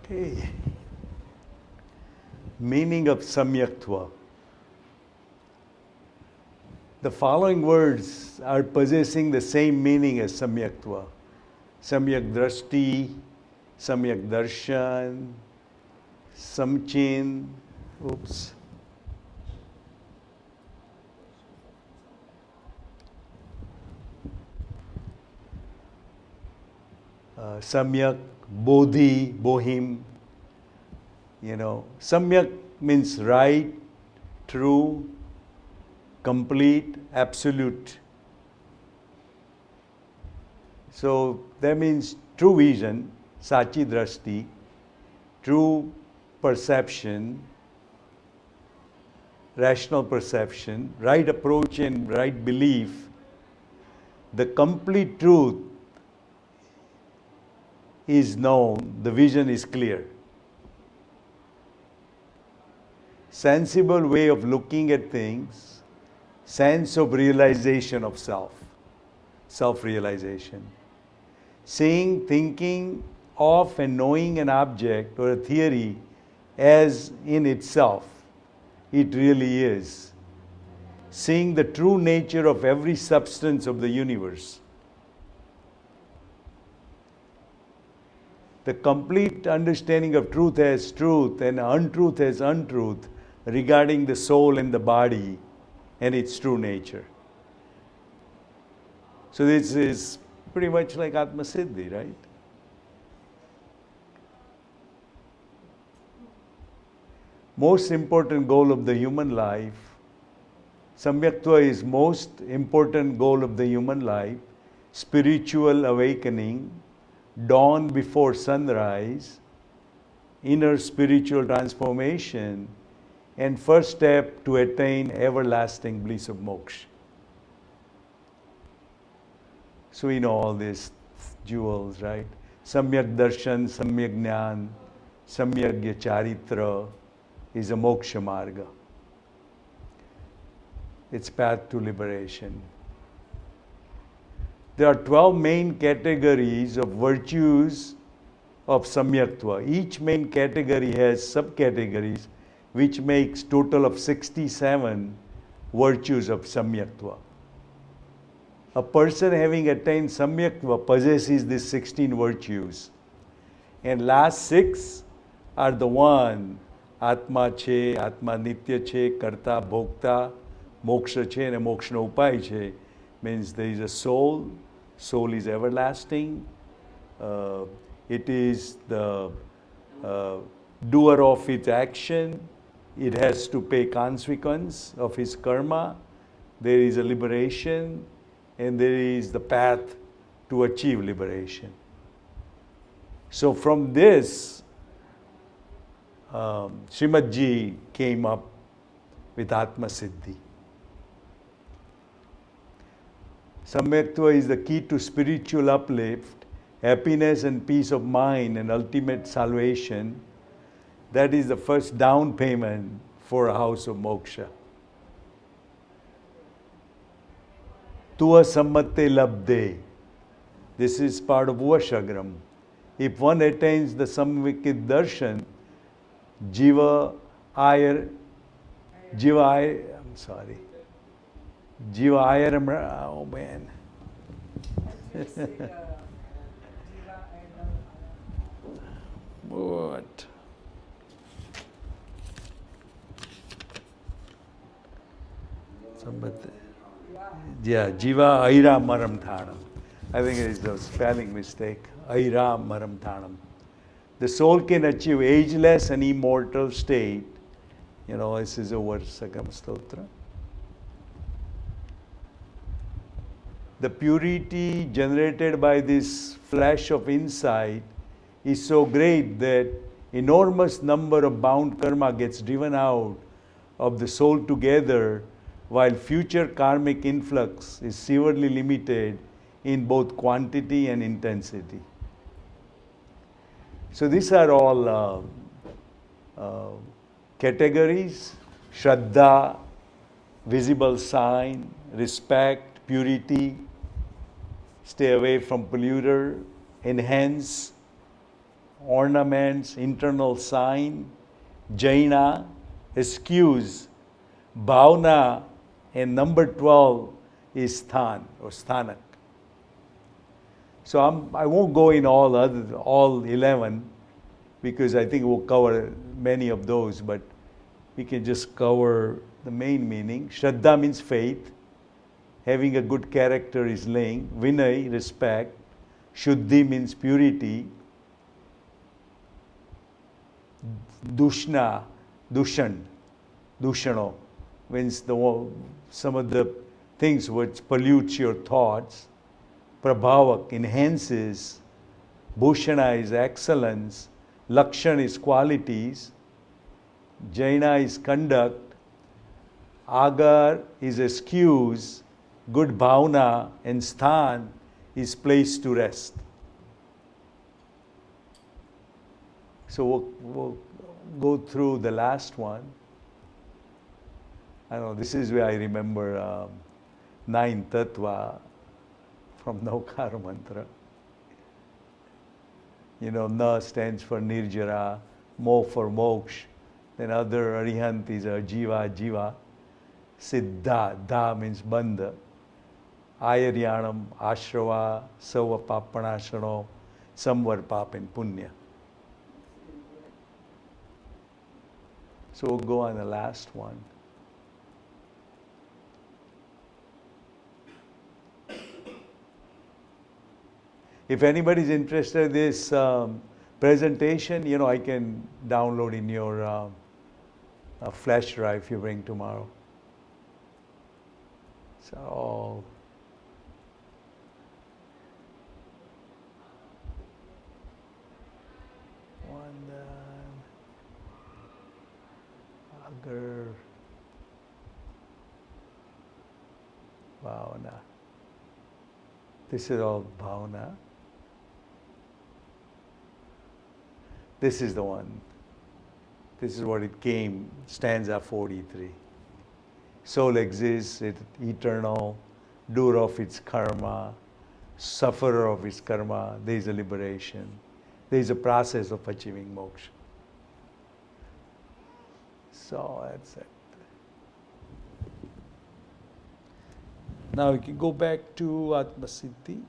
Okay. Meaning of Samyaktva. The following words are possessing the same meaning as Samyaktva. Samyak Drashti, Samyak Darshan, Samchin, Samyak, Bodhi, Bohim. Samyak means right, true, complete, absolute. So that means true vision, Sachi Drashti, true perception, rational perception, right approach and right belief. The complete truth is known, the vision is clear. Sensible way of looking at things, sense of realization of self, self-realization. Seeing, thinking of and knowing an object or a theory as in itself, it really is. Seeing the true nature of every substance of the universe. The complete understanding of truth as truth and untruth as untruth regarding the soul and the body and its true nature. So this is pretty much like Atma Siddhi, right? Most important goal of the human life, Samyaktva is most important goal of the human life, spiritual awakening, dawn before sunrise, inner spiritual transformation, and first step to attain everlasting bliss of moksha. So we know all these jewels, right? Samyak darshan, samyak jnana, samyagya charitra is a moksha marga. It's path to liberation. There are 12 main categories of virtues of Samyaktva. Each main category has subcategories, which makes total of 67 virtues of Samyaktva. A person having attained Samyaktva possesses these 16 virtues. And last 6 are the one, Atma che, Atma nitya che, Karta, Bhokta, Moksha che, and Moksha upay che. Means there is a soul, soul is everlasting, it is the doer of its action, it has to pay consequence of his karma, there is a liberation, and there is the path to achieve liberation. So from this, Srimad Ji came up with Atma Siddhi. Samyaktva is the key to spiritual uplift, happiness and peace of mind and ultimate salvation. That is the first down payment for a house of moksha. Tuva sammatte labde. This is part of Vashagram. If one attains the Samvikit Darshan, Jiva Ayar, Jiva Ayaram, oh man. What? Yeah, Jiva Aira Maram Thanam. I think it is a spelling mistake. Aira Maram Thanam. The soul can achieve ageless and immortal state. This is over Sakam Stotra. The purity generated by this flash of insight is so great that enormous number of bound karma gets driven out of the soul together, while future karmic influx is severely limited in both quantity and intensity. So these are all categories: Shraddha, visible sign, respect, purity, stay away from polluter, enhance, ornaments, internal sign, Jaina, excuse, Bhavna, and number 12 is Sthan or Sthanak. So I won't go in all 11 because I think we'll cover many of those, but we can just cover the main meaning. Shraddha means faith. Having a good character is laying. Vinay, respect. Shuddhi means purity. Dushna, dushano means some of the things which pollutes your thoughts. Prabhavak enhances. Bhushana is excellence. Lakshan is qualities. Jaina is conduct. Agar is excuse. Good bhavna, and sthan is place to rest. So we'll go through the last one. I know this is where I remember 9 tattva from Naukara mantra. You know, Na stands for Nirjara, Mo for moksha. Then other Arihantis are Jiva. Siddha, Da means Bandha. Ayaryanam, Ashrava, Sava Papanashano, Samvar Pap and Punya. So we'll go on the last one. If anybody's interested in this presentation, you know, I can download in your flash drive you bring tomorrow. So, Agar Bhavana. This is all Bhavana. This is the one. This is what it came, stanza 43. Soul exists, it's eternal, doer of its karma, sufferer of its karma, there is a liberation. There is a process of achieving moksha. So that's it. Now we can go back to Aatma Siddhi.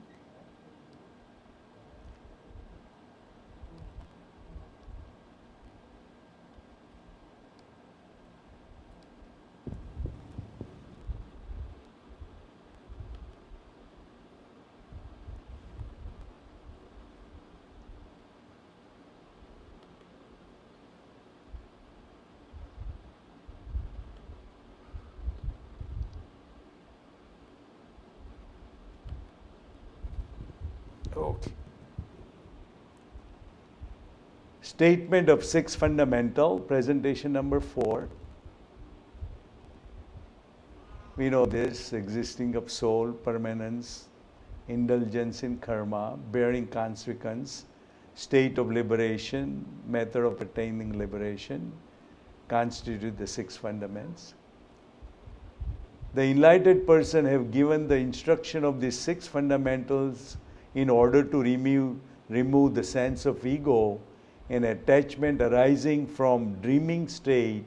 Okay. Statement of 6 fundamental, presentation number 4. We know this, existing of soul, permanence, indulgence in karma, bearing consequence, state of liberation, method of attaining liberation, constitute the 6 fundaments. The enlightened person have given the instruction of these 6 fundamentals in order to remove the sense of ego and attachment arising from dreaming state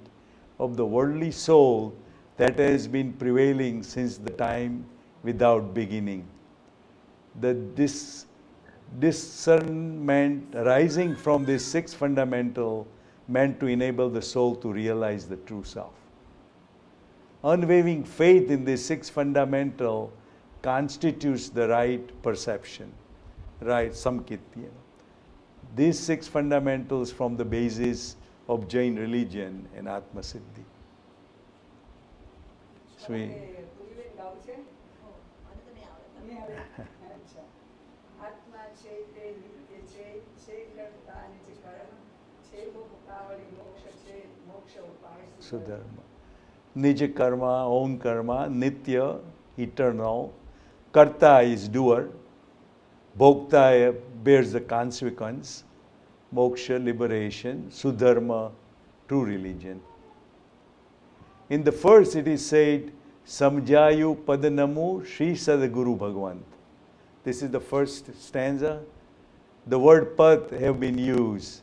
of the worldly soul that has been prevailing since the time without beginning. The discernment arising from these 6 fundamental meant to enable the soul to realize the true self. Unwavering faith in these 6 fundamental constitutes the right perception, right samkitya. These 6 fundamentals form the basis of Jain religion and Atma Siddhi. So Sudharma. Nija karma, own karma, nitya, eternal. Karta is doer. Bhokta bears the consequence. Moksha, liberation. Sudharma, true religion. In the first it is said, Samjayu Padanamu Sri Sadguru Bhagavant. This is the first stanza. the word pad have been used.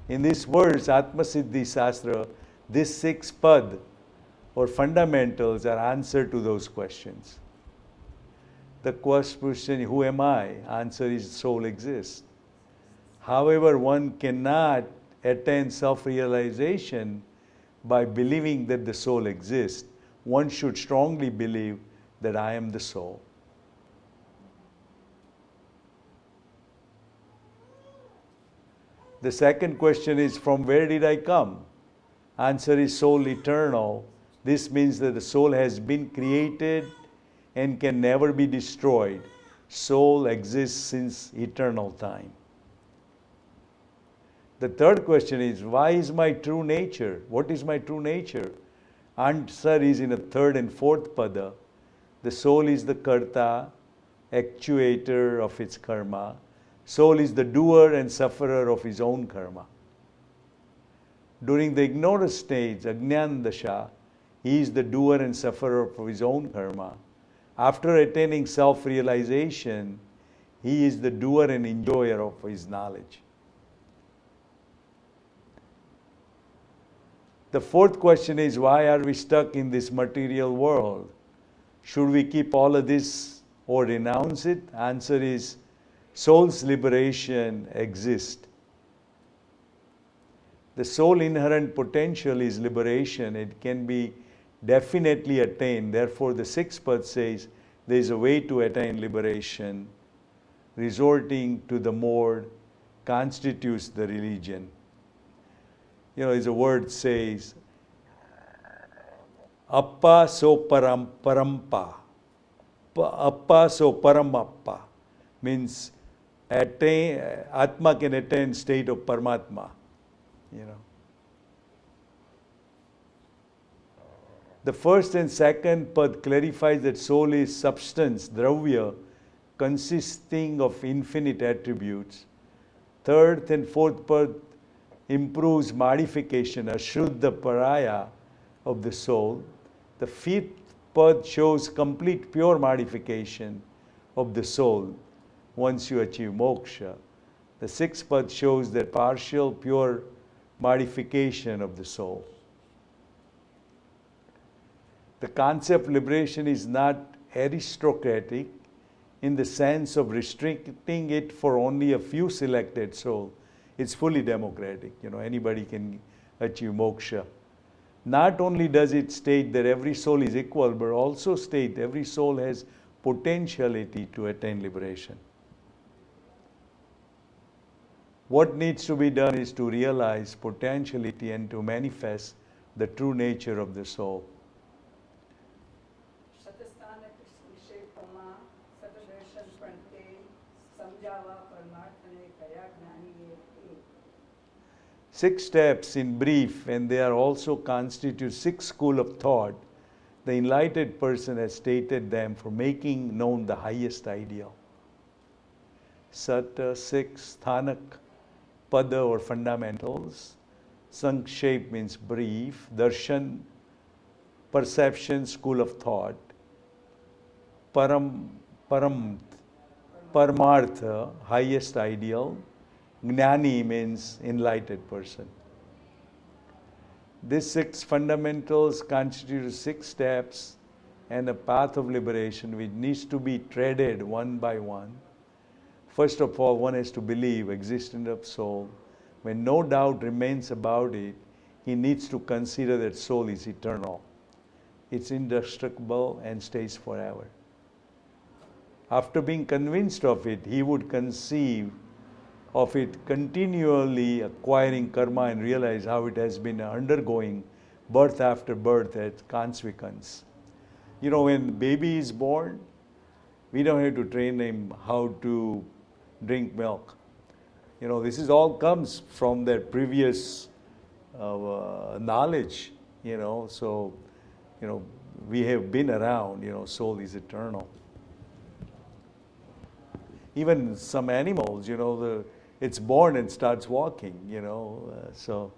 In these words, Aatma Siddhi Shastra, these 6 pad or fundamentals are answer to those questions. The question, who am I? Answer is soul exists. However, one cannot attain self-realization by believing that the soul exists. One should strongly believe that I am the soul. The second question is, from where did I come? Answer is soul eternal. This means that the soul has been created and can never be destroyed. Soul exists since eternal time. The third question is, why is my true nature? What is my true nature? Answer is in the third and fourth pada. The soul is the karta, actuator of its karma. Soul is the doer and sufferer of his own karma. During the ignorance stage, Ajnana Dasha, he is the doer and sufferer of his own karma. After attaining self-realization, he is the doer and enjoyer of his knowledge. The fourth question is, why are we stuck in this material world? Should we keep all of this or renounce it? Answer is, soul's liberation exists. The soul inherent potential is liberation. It can be definitely attained. Therefore, the 6th pad says there is a way to attain liberation. Resorting to the mode constitutes the religion. As a word says, appa so parampa. Appa so paramappa. Means Atma can attain state of Paramatma. The first and second pad clarifies that soul is substance, dravya, consisting of infinite attributes. Third and fourth pad improves modification, ashuddha paraya of the soul. The fifth pad shows complete pure modification of the soul once you achieve moksha. The 6th pad shows that partial pure modification of the soul. The concept of liberation is not aristocratic in the sense of restricting it for only a few selected souls. It's fully democratic. Anybody can achieve moksha. Not only does it state that every soul is equal, but also state every soul has potentiality to attain liberation. What needs to be done is to realize potentiality and to manifest the true nature of the soul. Six steps in brief, and they are also constitute 6 schools of thought. The enlightened person has stated them for making known the highest ideal. Sata, 6, Thanak, Pada or fundamentals. Sankshep means brief. Darshan, perception, school of thought. Paramartha, highest ideal. Gnani means enlightened person. These 6 fundamentals constitute 6 steps and a path of liberation which needs to be treaded one by one. First of all, one has to believe existence of soul. When no doubt remains about it, he needs to consider that soul is eternal. It's indestructible and stays forever. After being convinced of it, he would conceive of it continually acquiring karma and realize how it has been undergoing birth after birth as consequence. When baby is born, we don't have to train him how to drink milk. This is all comes from their previous knowledge, so, we have been around, soul is eternal. Even some animals, it's born and starts walking, so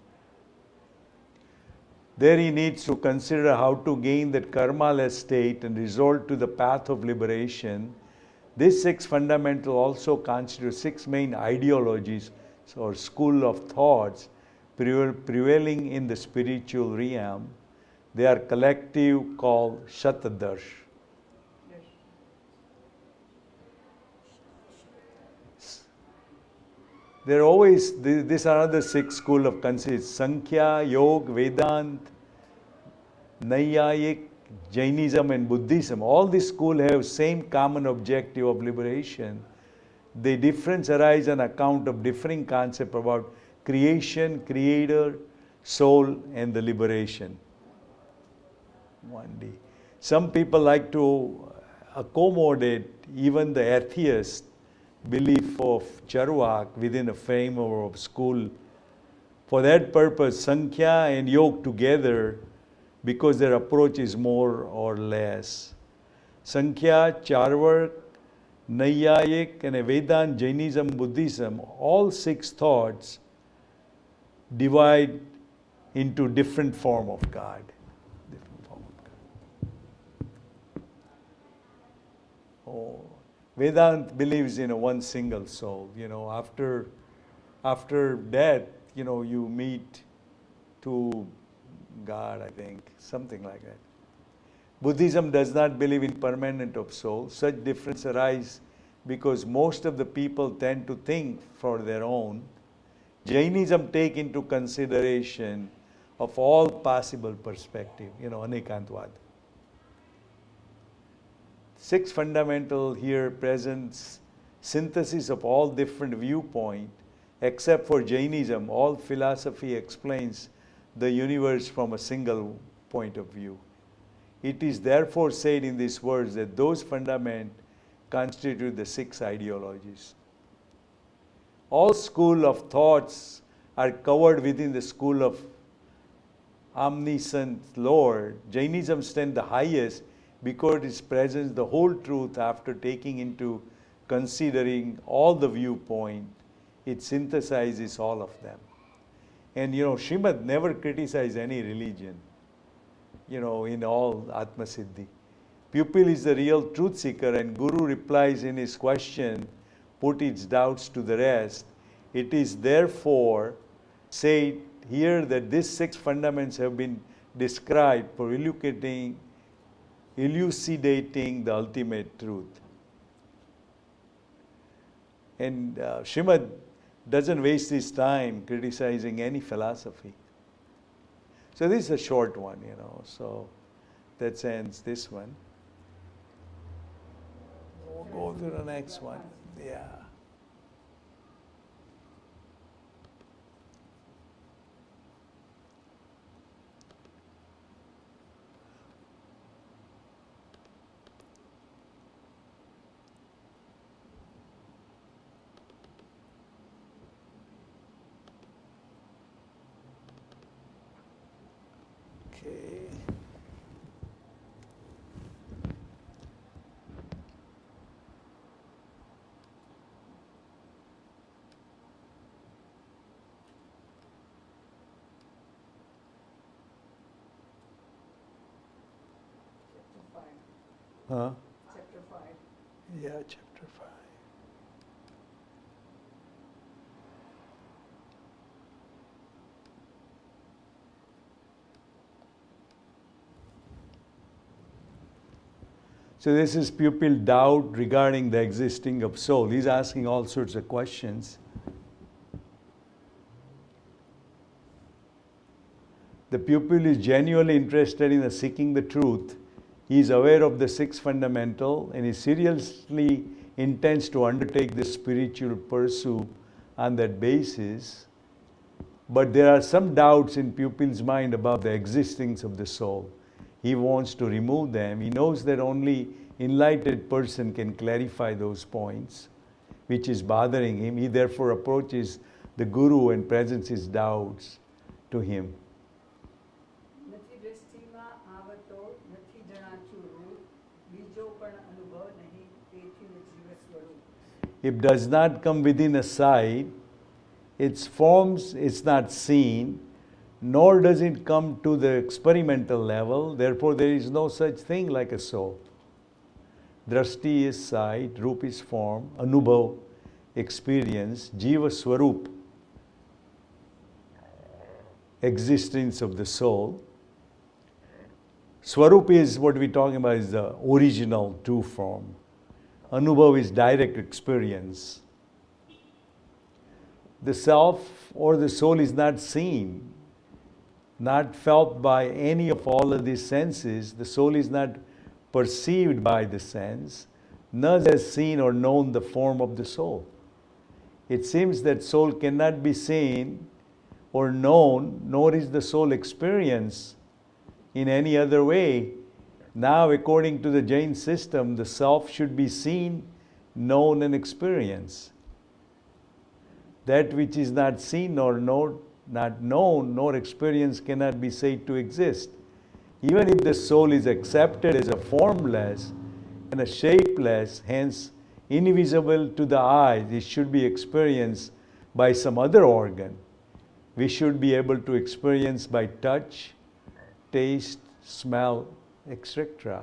there he needs to consider how to gain that karma-less state and resort to the path of liberation. These six fundamental also constitute six main ideologies or school of thoughts prevailing in the spiritual realm. They are collective called Shatadarsh. There are always, these are other six school of concept: Sankhya, Yoga, Vedant, Naiyayic, Jainism and Buddhism. All these schools have same common objective of liberation. The difference arises on account of differing concepts about creation, creator, soul and the liberation. 1D. Some people like to accommodate even the atheist belief of Charvak within a framework of school. For that purpose, Sankhya and Yoga together, because their approach is more or less. Sankhya, Charvak, Naiyayic and Vedant, Jainism, Buddhism, all six thoughts divide into different form of God. Different form of God. Oh, Vedant believes in a one single soul. After death, you meet to God, I think, something like that. Buddhism does not believe in permanent of soul. Such difference arises because most of the people tend to think for their own. Jainism take into consideration of all possible perspective, Anekantvad. Six fundamental here presents synthesis of all different viewpoints. Except for Jainism, all philosophy explains the universe from a single point of view. It is therefore said in these words that those fundamentals constitute the six ideologies. All school of thoughts are covered within the school of omniscient Lord. Jainism stands the highest because it presents the whole truth after taking into considering all the viewpoint. It synthesizes all of them. And Srimad never criticized any religion, in all Aatma Siddhi. Pupil is the real truth seeker and Guru replies in his question, put its doubts to the rest. It is therefore said here that these six fundamentals have been described for elucidating the ultimate truth. And Srimad doesn't waste his time criticizing any philosophy. So this is a short one, so that ends this one. We'll go to the next one. Yeah. Okay. Huh? Chapter 5. Yeah, chapter 5. So this is pupil doubt regarding the existing of soul. He's asking all sorts of questions. The pupil is genuinely interested in seeking the truth. He is aware of the six fundamental and he seriously intends to undertake this spiritual pursuit on that basis. But there are some doubts in pupil's mind about the existence of the soul. He wants to remove them. He knows that only enlightened person can clarify those points, which is bothering him. He therefore approaches the Guru and presents his doubts to him. If does not come within a sight, its forms is not seen, nor does it come to the experimental level, therefore there is no such thing like a soul. Drashti is sight, Roop is form, Anubhav, experience, Jiva Swarup, existence of the soul. Swarup is what we're talking about, is the original true form. Anubhav is direct experience. The self or the soul is not seen, not felt by any of all of these senses. The soul is not perceived by the sense. None has seen or known the form of the soul. It seems that soul cannot be seen or known, nor is the soul experienced in any other way. Now, according to the Jain system, the self should be seen, known, and experienced. That which is not seen nor not known nor experienced cannot be said to exist. Even if the soul is accepted as a formless and a shapeless, hence invisible to the eyes, it should be experienced by some other organ. We should be able to experience by touch, taste, smell, etc.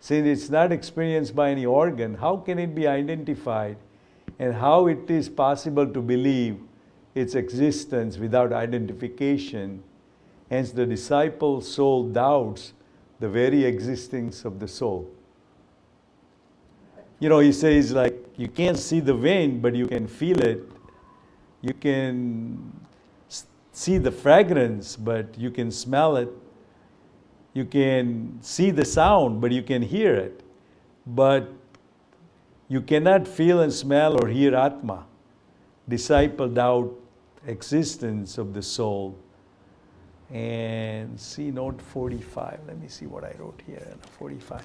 Since it's not experienced by any organ, how can it be identified? And how it is possible to believe its existence without identification? Hence the disciple soul doubts the very existence of the soul. He says, like, you can't see the wind, but you can feel it. You can see the fragrance, but you can smell it. You can see the sound, but you can hear it. But you cannot feel and smell or hear Aatma. Disciple doubt existence of the soul. And see note 45. Let me see what I wrote here. 45.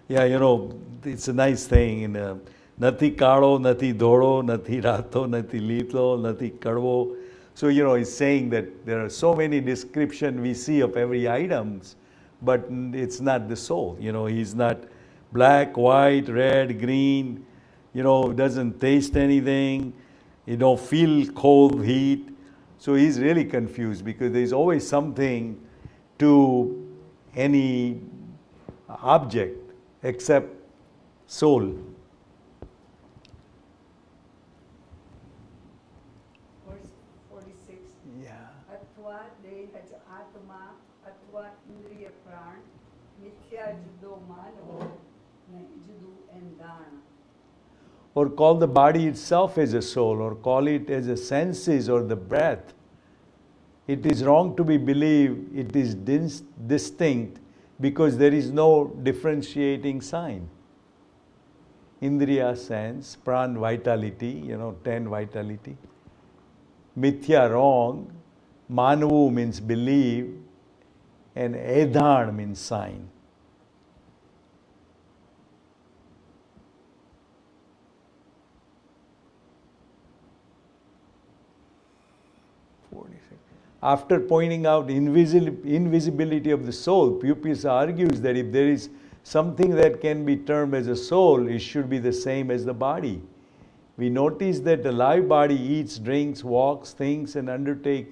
Yeah, it's a nice thing. Nati kalo, nati doro, nati rato, nati litlo, nati kadvo. So, he's saying that there are so many descriptions we see of every items, but it's not the soul. He's not black, white, red, green, doesn't taste anything, don't feel cold, heat. So he's really confused because there's always something to any object except soul. Verse 46. Yeah. Atva deha atma atva indriya pran mithya judo mano nahi judo endana. Or call the body itself as a soul, or call it as a senses or the breath. It is wrong to be believed it is distinct because there is no differentiating sign. Indriya sense, pran vitality, 10 vitality. Mithya wrong, manavu means believe, and edhan means sign. After pointing out invisibility of the soul, Pupis argues that if there is something that can be termed as a soul, it should be the same as the body. We notice that the live body eats, drinks, walks, thinks, and undertakes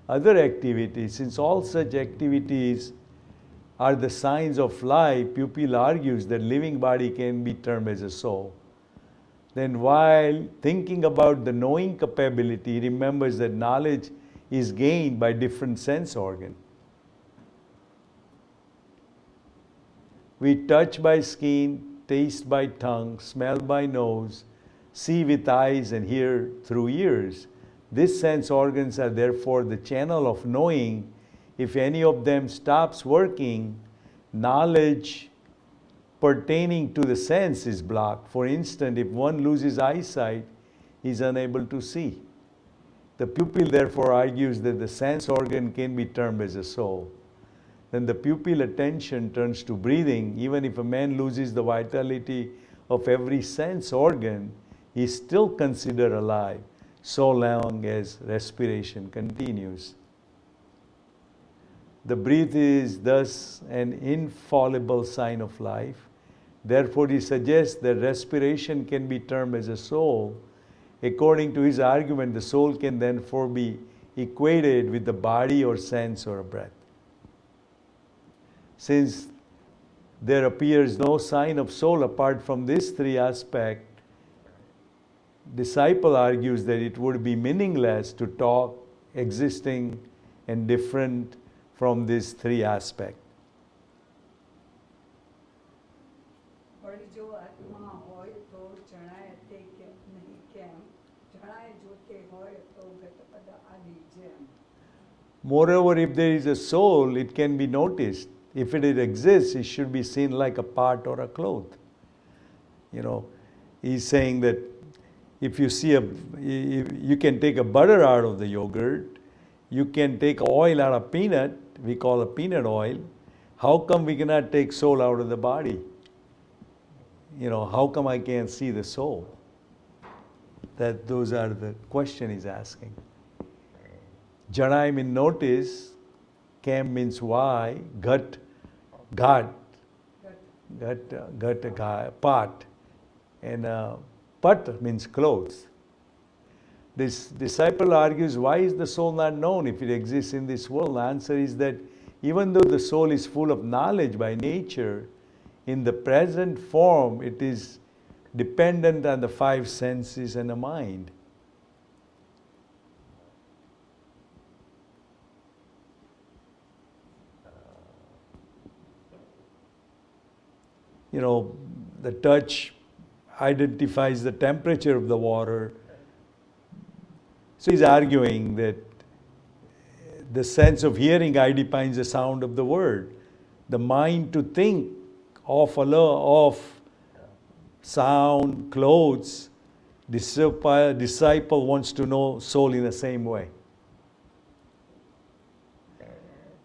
other activities. Since all such activities are the signs of life, Pupil argues that living body can be termed as a soul. Then while thinking about the knowing capability, he remembers that knowledge is gained by different sense organ. We touch by skin, taste by tongue, smell by nose, see with eyes, and hear through ears. These sense organs are therefore the channel of knowing. If any of them stops working, knowledge pertaining to the sense is blocked. For instance, if one loses eyesight, he is unable to see. The pupil therefore argues that the sense organ can be termed as a soul. Then the pupil attention turns to breathing. Even if a man loses the vitality of every sense organ, he is still considered alive so long as respiration continues. The breath is thus an infallible sign of life. Therefore, he suggests that respiration can be termed as a soul. According to his argument, the soul can therefore be equated with the body or sense or breath. Since there appears no sign of soul apart from these three aspects, disciple argues that it would be meaningless to talk existing and different from these three aspects. પણ જો આત્મા હોય તો જણાય તે કેમ નહીં કેમ જણાય જો તે હોય તો ગતપદ આદિ જેમ. Moreover, if there is a soul, it can be noticed. If it exists, it should be seen like a part or a cloth. You know, he's saying that if you see you can take a butter out of the yogurt, you can take oil out of peanut, we call it peanut oil. How come we cannot take soul out of the body? You know, how come I can't see the soul? Those are the question he's asking. Janai means notice, Kam means why, Ghat, pot, and Pat means clothes. This disciple argues, why is the soul not known if it exists in this world? The answer is that even though the soul is full of knowledge by nature, in the present form it is dependent on the five senses and the mind. You know, the touch identifies the temperature of the water. So he's arguing that the sense of hearing identifies the sound of the word. The mind to think of sound, clothes, disciple wants to know soul in the same way.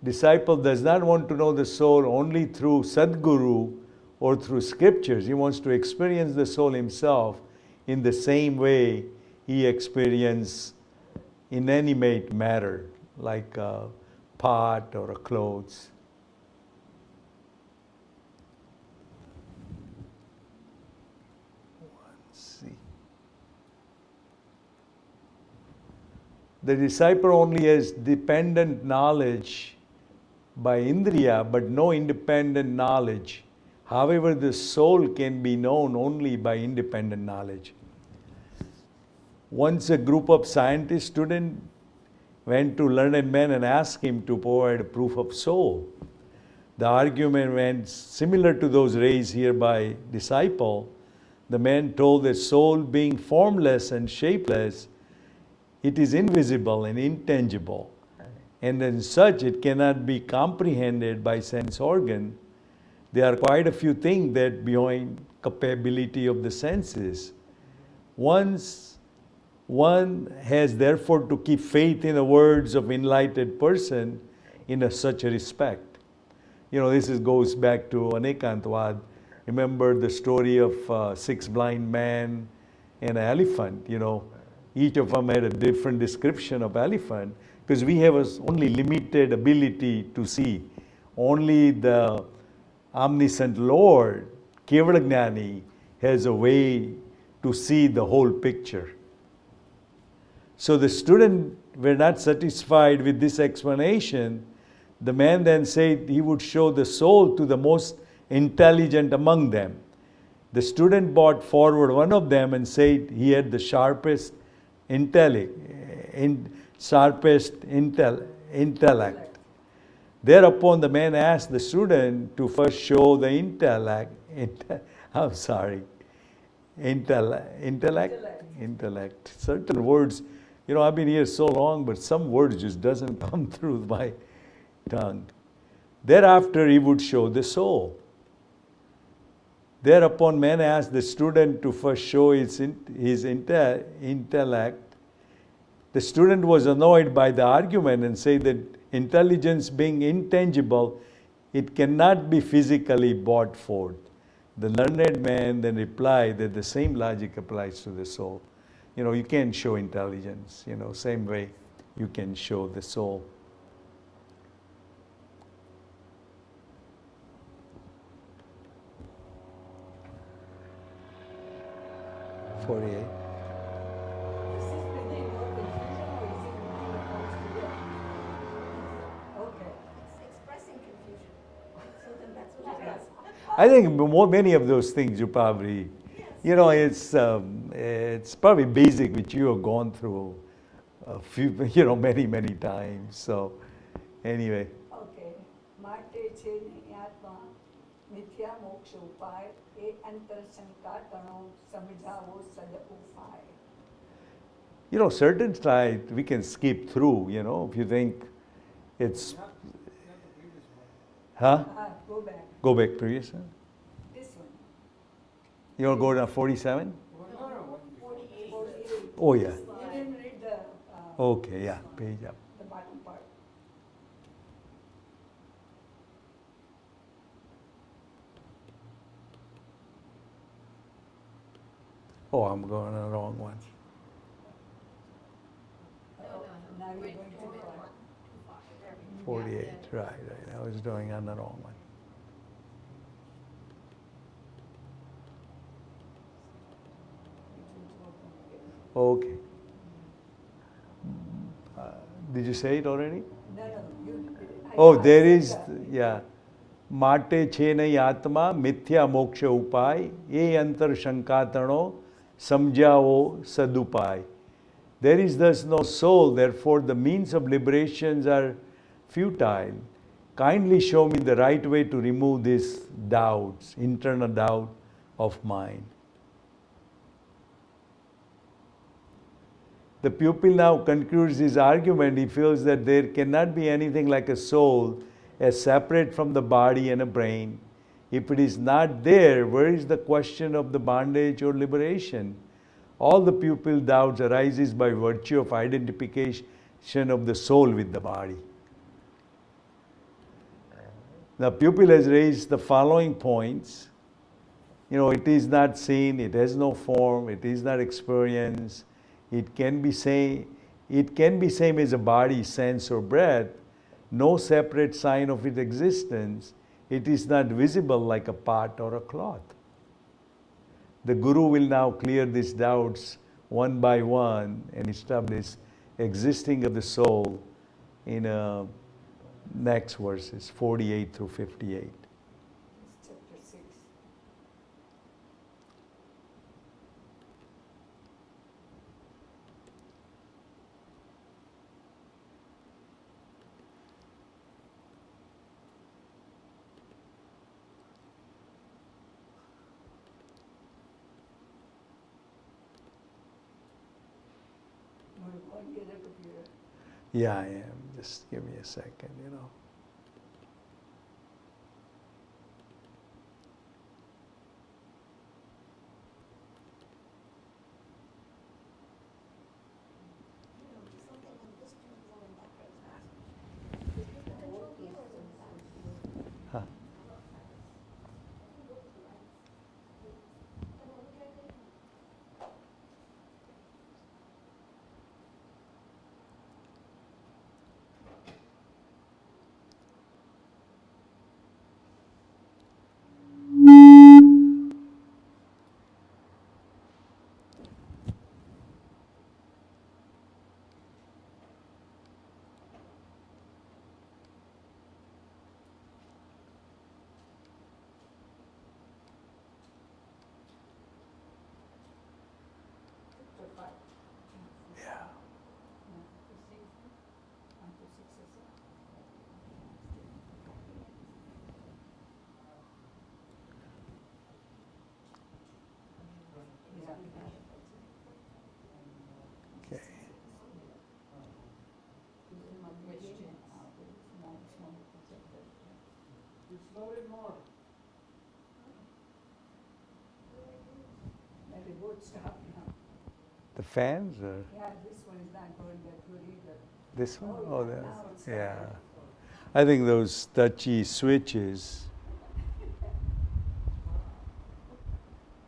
Disciple does not want to know the soul only through Sadguru or through scriptures. He wants to experience the soul himself in the same way he experiences inanimate matter, like a pot or a clothes. Let's see. The disciple only has dependent knowledge by Indriya, but no independent knowledge. However, the soul can be known only by independent knowledge. Once a group of scientist students went to learned men and asked him to provide a proof of soul. The argument went similar to those raised here by disciple. The man told that soul being formless and shapeless, it is invisible and intangible. And as such, it cannot be comprehended by sense organ. There are quite a few things that beyond capability of the senses. One has therefore to keep faith in the words of enlightened person in such a respect. You know, goes back to Anekantwad. Remember the story of 6 blind men and an elephant. You know, each of them had a different description of elephant because we have only limited ability to see. Only the omniscient Lord, Kevalajnani, has a way to see the whole picture. So the students were not satisfied with this explanation. The man then said he would show the soul to the most intelligent among them. The student brought forward one of them and said he had the sharpest intellect. Thereupon the man asked the student to first show the intellect. Certain words, you know, I've been here so long, but some words just doesn't come through my tongue. Thereafter he would show the soul. Thereupon man asked the student to first show his intellect. The student was annoyed by the argument and said that intelligence being intangible, it cannot be physically brought forth. The learned man then replied that the same logic applies to the soul. You know, you can't show intelligence, you know, same way you can show the soul. Is this bringing more confusion or is it bringing the points together? Okay. It's expressing confusion. So then that's what it is. I think many of those things you probably, you know, it's probably basic which you have gone through a few, you know, many times. So anyway, okay માટે છે નહીં આત્મા મિથ્યા મોક્ષ ઉપાય એ અંતર શંકા તણો સમજાવો સદ ઉપાય. you know, certain slides we can skip through, you know, if you think it's, huh? Go back. Go back previous, huh? This one. You want to go down 47? 48. Oh yeah. You didn't read the, Okay, yeah, page up. the bottom part. Oh, I'm going on the wrong one. Now you're going too far. 48, right. I was doing on the wrong one. Okay. Did you say it already? No, you. Oh, I there said is, that. yeah. માટે છે નહીં આત્મા મિથ્યા મોક્ષ ઉપાય એ અંતર શંકાતણો સમજાવો સદુપાય. There is thus no soul, therefore the means of liberations are futile. Kindly show me the right way to remove these doubts, internal doubt of mine. The pupil now concludes his argument. He feels that there cannot be anything like a soul as separate from the body and a brain. If it is not there, where is the question of the bondage or liberation? All the pupil doubts arises by virtue of identification of the soul with the body. The pupil has raised the following points. You know, it is not seen, it has no form, it is not experience. It can be same as a body, sense or breath. No separate sign of its existence. It is not visible like a pot or a cloth. The Guru will now clear these doubts one by one and establish existing of the soul in next verses 48 through 58. It's chapter 6. You want to go and get a computer? Yeah, I am. Just give me a second, you know. Huh. Chapter 5. Yeah. 1 to 6 is yeah. Okay. Maybe both stop now. The fans or Yeah, this one is not going that good either. this one? Oh, Oh, yeah, there. now it's Yeah. started. I think those touchy switches.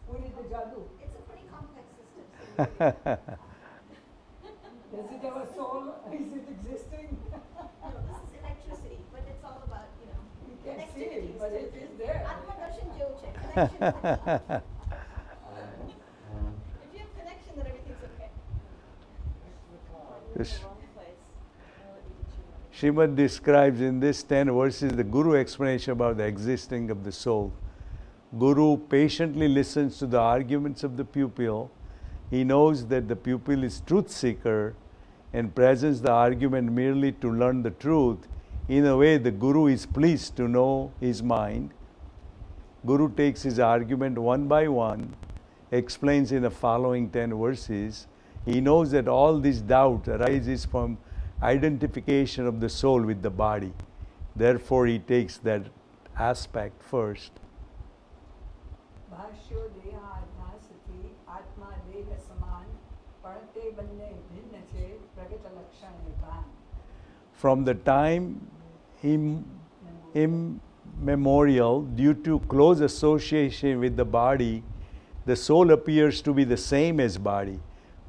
Who did the jadoo? It's a pretty complex system. Does it have a soul? Is it existing? No, this is electricity, but it's all about, You can't see connectivities it, but too. it is there. Aatma darshan jyoche, connection. If you have connection, then everything's okay. This- Wrong place. I'll let you choose. Srimad describes in this 10 verses the Guru explanation about the existing of the soul. Guru patiently listens to the arguments of the pupil. He knows that the pupil is truth seeker and presents the argument merely to learn the truth. In a way, the Guru is pleased to know his mind. Guru takes his argument one by one, explains in the following 10 verses. He knows that all this doubt arises from identification of the soul with the body. Therefore, he takes that aspect first. ભાષ્યો દેહ આત્માથી આત્મા દેહ સમાન પણ તે બંને ભિન્ન છે પ્રગટ લક્ષણ એ ભાન. From the time immemorial, due to close association with the body, the soul appears to be the same as body,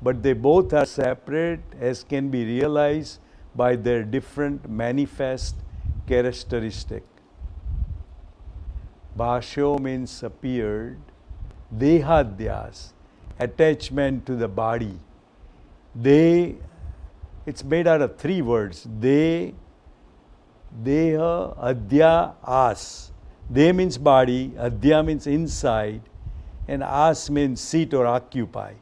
but they both are separate as can be realized by their different manifest characteristic. Bhashyo means appeared. Dehadyas, attachment to the body. It's made out of 3 words. Deha, adya, as. De means body, adya means inside, and as means seat or occupy.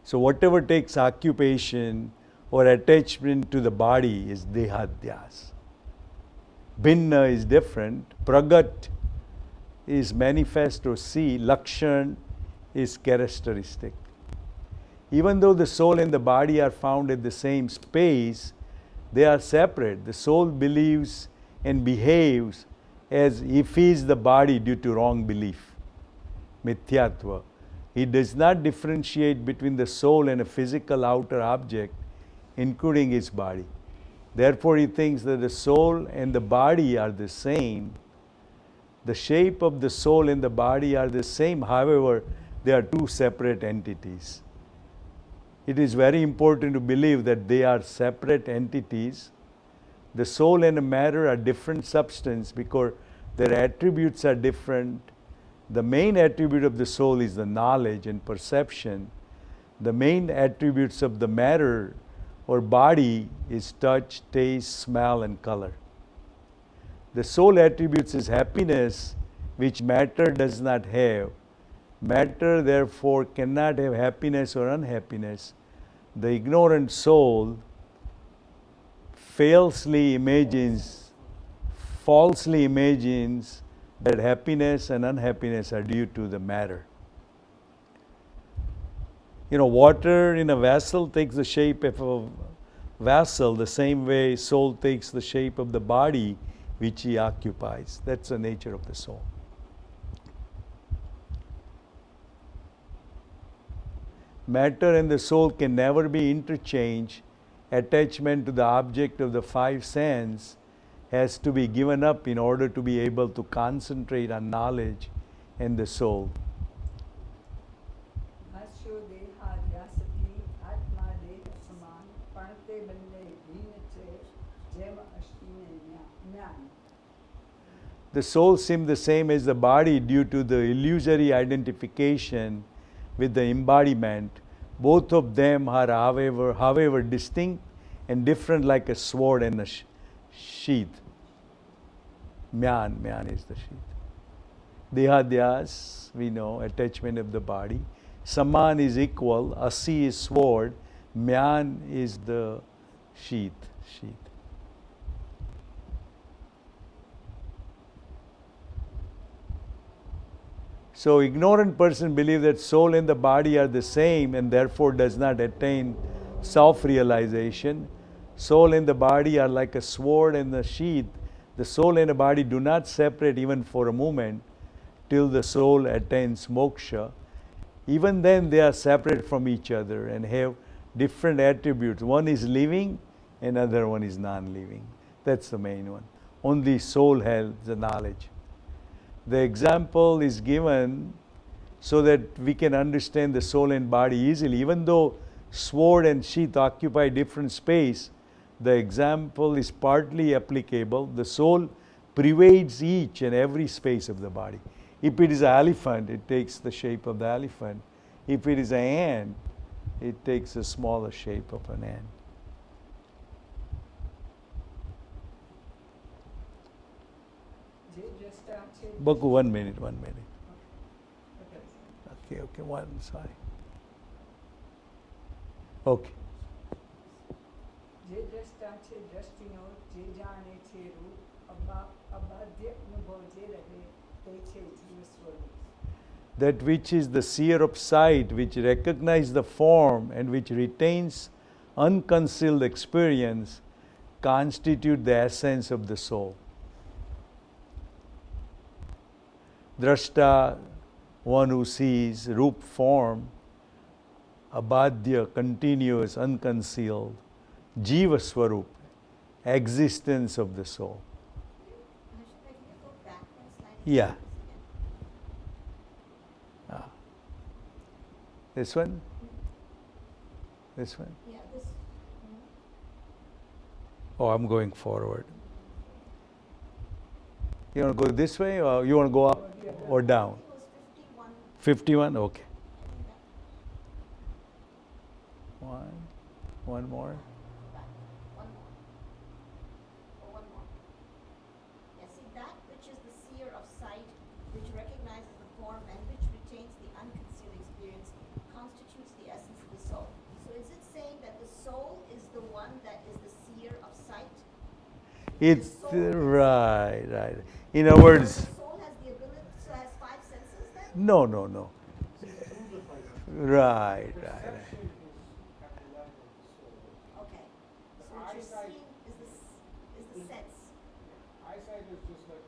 So whatever takes occupation or attachment to the body is dehadyas. Bhinna is different. Pragat is manifest or see. Lakshan is characteristic. Even though the soul and the body are found at the same space, they are separate. The soul believes and behaves as if he is the body due to wrong belief. Mithyatva. He does not differentiate between the soul and a physical outer object, including his body. Therefore, he thinks that the soul and the body are the same. The shape of the soul and the body are the same, however, they are 2 separate entities. It is very important to believe that they are separate entities. The soul and the matter are different substance because their attributes are different. The main attribute of the soul is the knowledge and perception. The main attributes of the matter or body is touch, taste, smell, and color. The soul attributes is happiness, which matter does not have. Matter therefore cannot have happiness or unhappiness. The ignorant soul falsely imagines that happiness and unhappiness are due to the matter. Water in a vessel takes the shape of a vessel, the same way soul takes the shape of the body which he occupies. That's the nature of the soul. Matter and the soul can never be interchanged. Attachment to the object of the 5 sense has to be given up in order to be able to concentrate on knowledge and the soul. ભાષ્યો દેહ આદ્યાસથી આત્મા દેહ સમાન પણ તે બંને ભિન્ન છે જેમ અષ્ટિ ને જ્ઞાન. The soul seems the same as the body due to the illusory identification with the embodiment. Both of them are, however, distinct and different like a sword and a sheath. Myan is the sheath. Dehadyas, we know, attachment of the body. Saman is equal, asi is sword, myan is the sheath. So ignorant person believes that soul and the body are the same and therefore does not attain self-realization. Soul and the body are like a sword and the sheath. The soul and the body do not separate even for a moment till the soul attains moksha. Even then they are separate from each other and have different attributes. One is living, another one is non-living. That's the main one. Only soul has the knowledge. The example is given so that we can understand the soul and body easily. Even though sword and sheath occupy different space, the example is partly applicable. The soul pervades each and every space of the body. If it is an elephant, it takes the shape of the elephant. If it is an ant, it takes a smaller shape of an ant. જે દ્રષ્ટા છે Baku, one minute. Okay, one, sorry. Okay. જે દ્રષ્ટા છે દ્રષ્ટિનો જે જાણે છે રૂપ અબાધ્ય અનુભવ જે રહે તે છે જીવ સ્વરૂપ. That which is the seer of sight, which recognizes the form and which retains unconcealed experience, constitute the essence of the soul. Drashta, one who sees, roop form, abadhya, continuous, unconcealed, jiva swarup, existence of the soul. Can you go back one slide? Yeah. Ah. This one? This one? Yeah, this. Oh, I'm going forward. You want to go this way or you want to go up or down? It was 51. 51? Okay. I think that. One more. Back. One more. Or one more. Yeah, see that which is the seer of sight, which recognizes the form and which retains the unconcealed experience, constitutes the essence of the soul. So is it saying that the soul is the one that is the seer of sight? It's The soul is- right. In other words, The soul has the ability, so has five senses then? no. Right. Okay. So what you're seeing is the sense. Eyesight is just like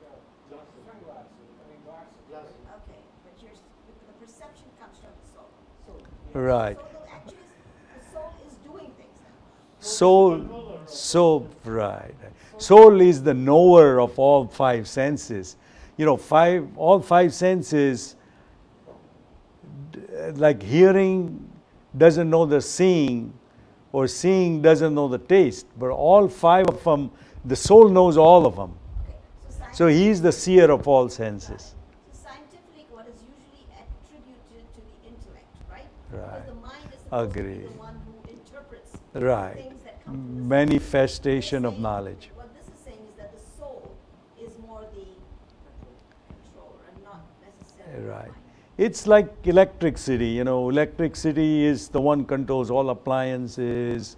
sunglasses, glasses. Okay, but the perception comes from the soul. Right. So actually, the soul is doing things then. Right. Soul is the knower of all five senses. All five senses, like hearing doesn't know the seeing, or seeing doesn't know the taste, but all five of them, the soul knows all of them. Okay. So he is the seer of all senses. So scientifically, what is usually attributed to the intellect, right? Right. Because the mind is supposed to Agree. be the one who interprets Right. things that come from the Manifestation soul. of knowledge. What this is saying is that the soul is more the controller and not necessarily the Right. mind. It's like electricity, electricity is the one controls all appliances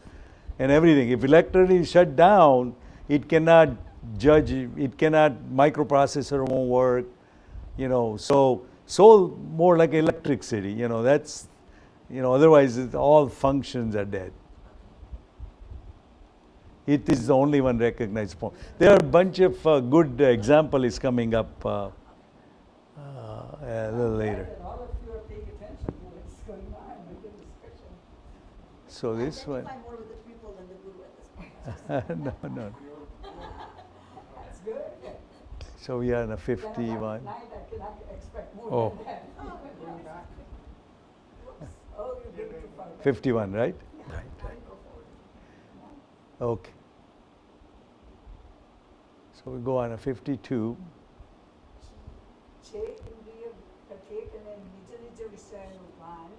and everything. If electricity is shut down, it cannot judge, it cannot, microprocessor won't work, so soul more like electricity, that's, otherwise all functions are dead. It is the only one recognized form. There are a bunch of good example is coming up a little later. That all of you are paying attention to what's going on in the discussion. So this one, Identify more with the pupil than the guru at this point. no. That's good. So we are in a Then 51. Night I cannot expect more Oh. than that. Oh, my gosh. Whoops. Oh, you did it too far. 51, right? Now you go forward. Okay. So we go on a 52. છે ઇન્દ્રિય પ્રત્યેક અને નિજ નિજ વિષયનું જ્ઞાન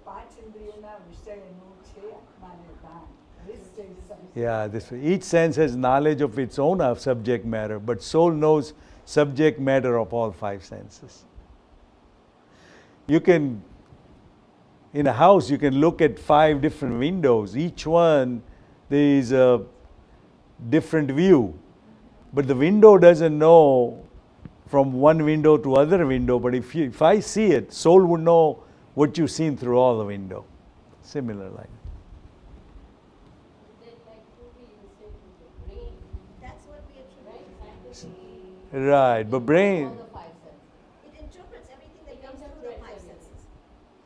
પાંચ ઇન્દ્રિયોના વિષયનું છે આત્માને ભાન. This is something. Yeah, this way. Each sense has knowledge of its own subject matter, but soul knows subject matter of all five senses. You can, in a house, you can look at 5 different windows. Each one, there is a different view. But the window doesn't know from one window to other window, but if I see it, soul would know what you've seen through all the window. Similar like. That's what we attribute. Right, but brain, It interprets everything that comes through the five senses.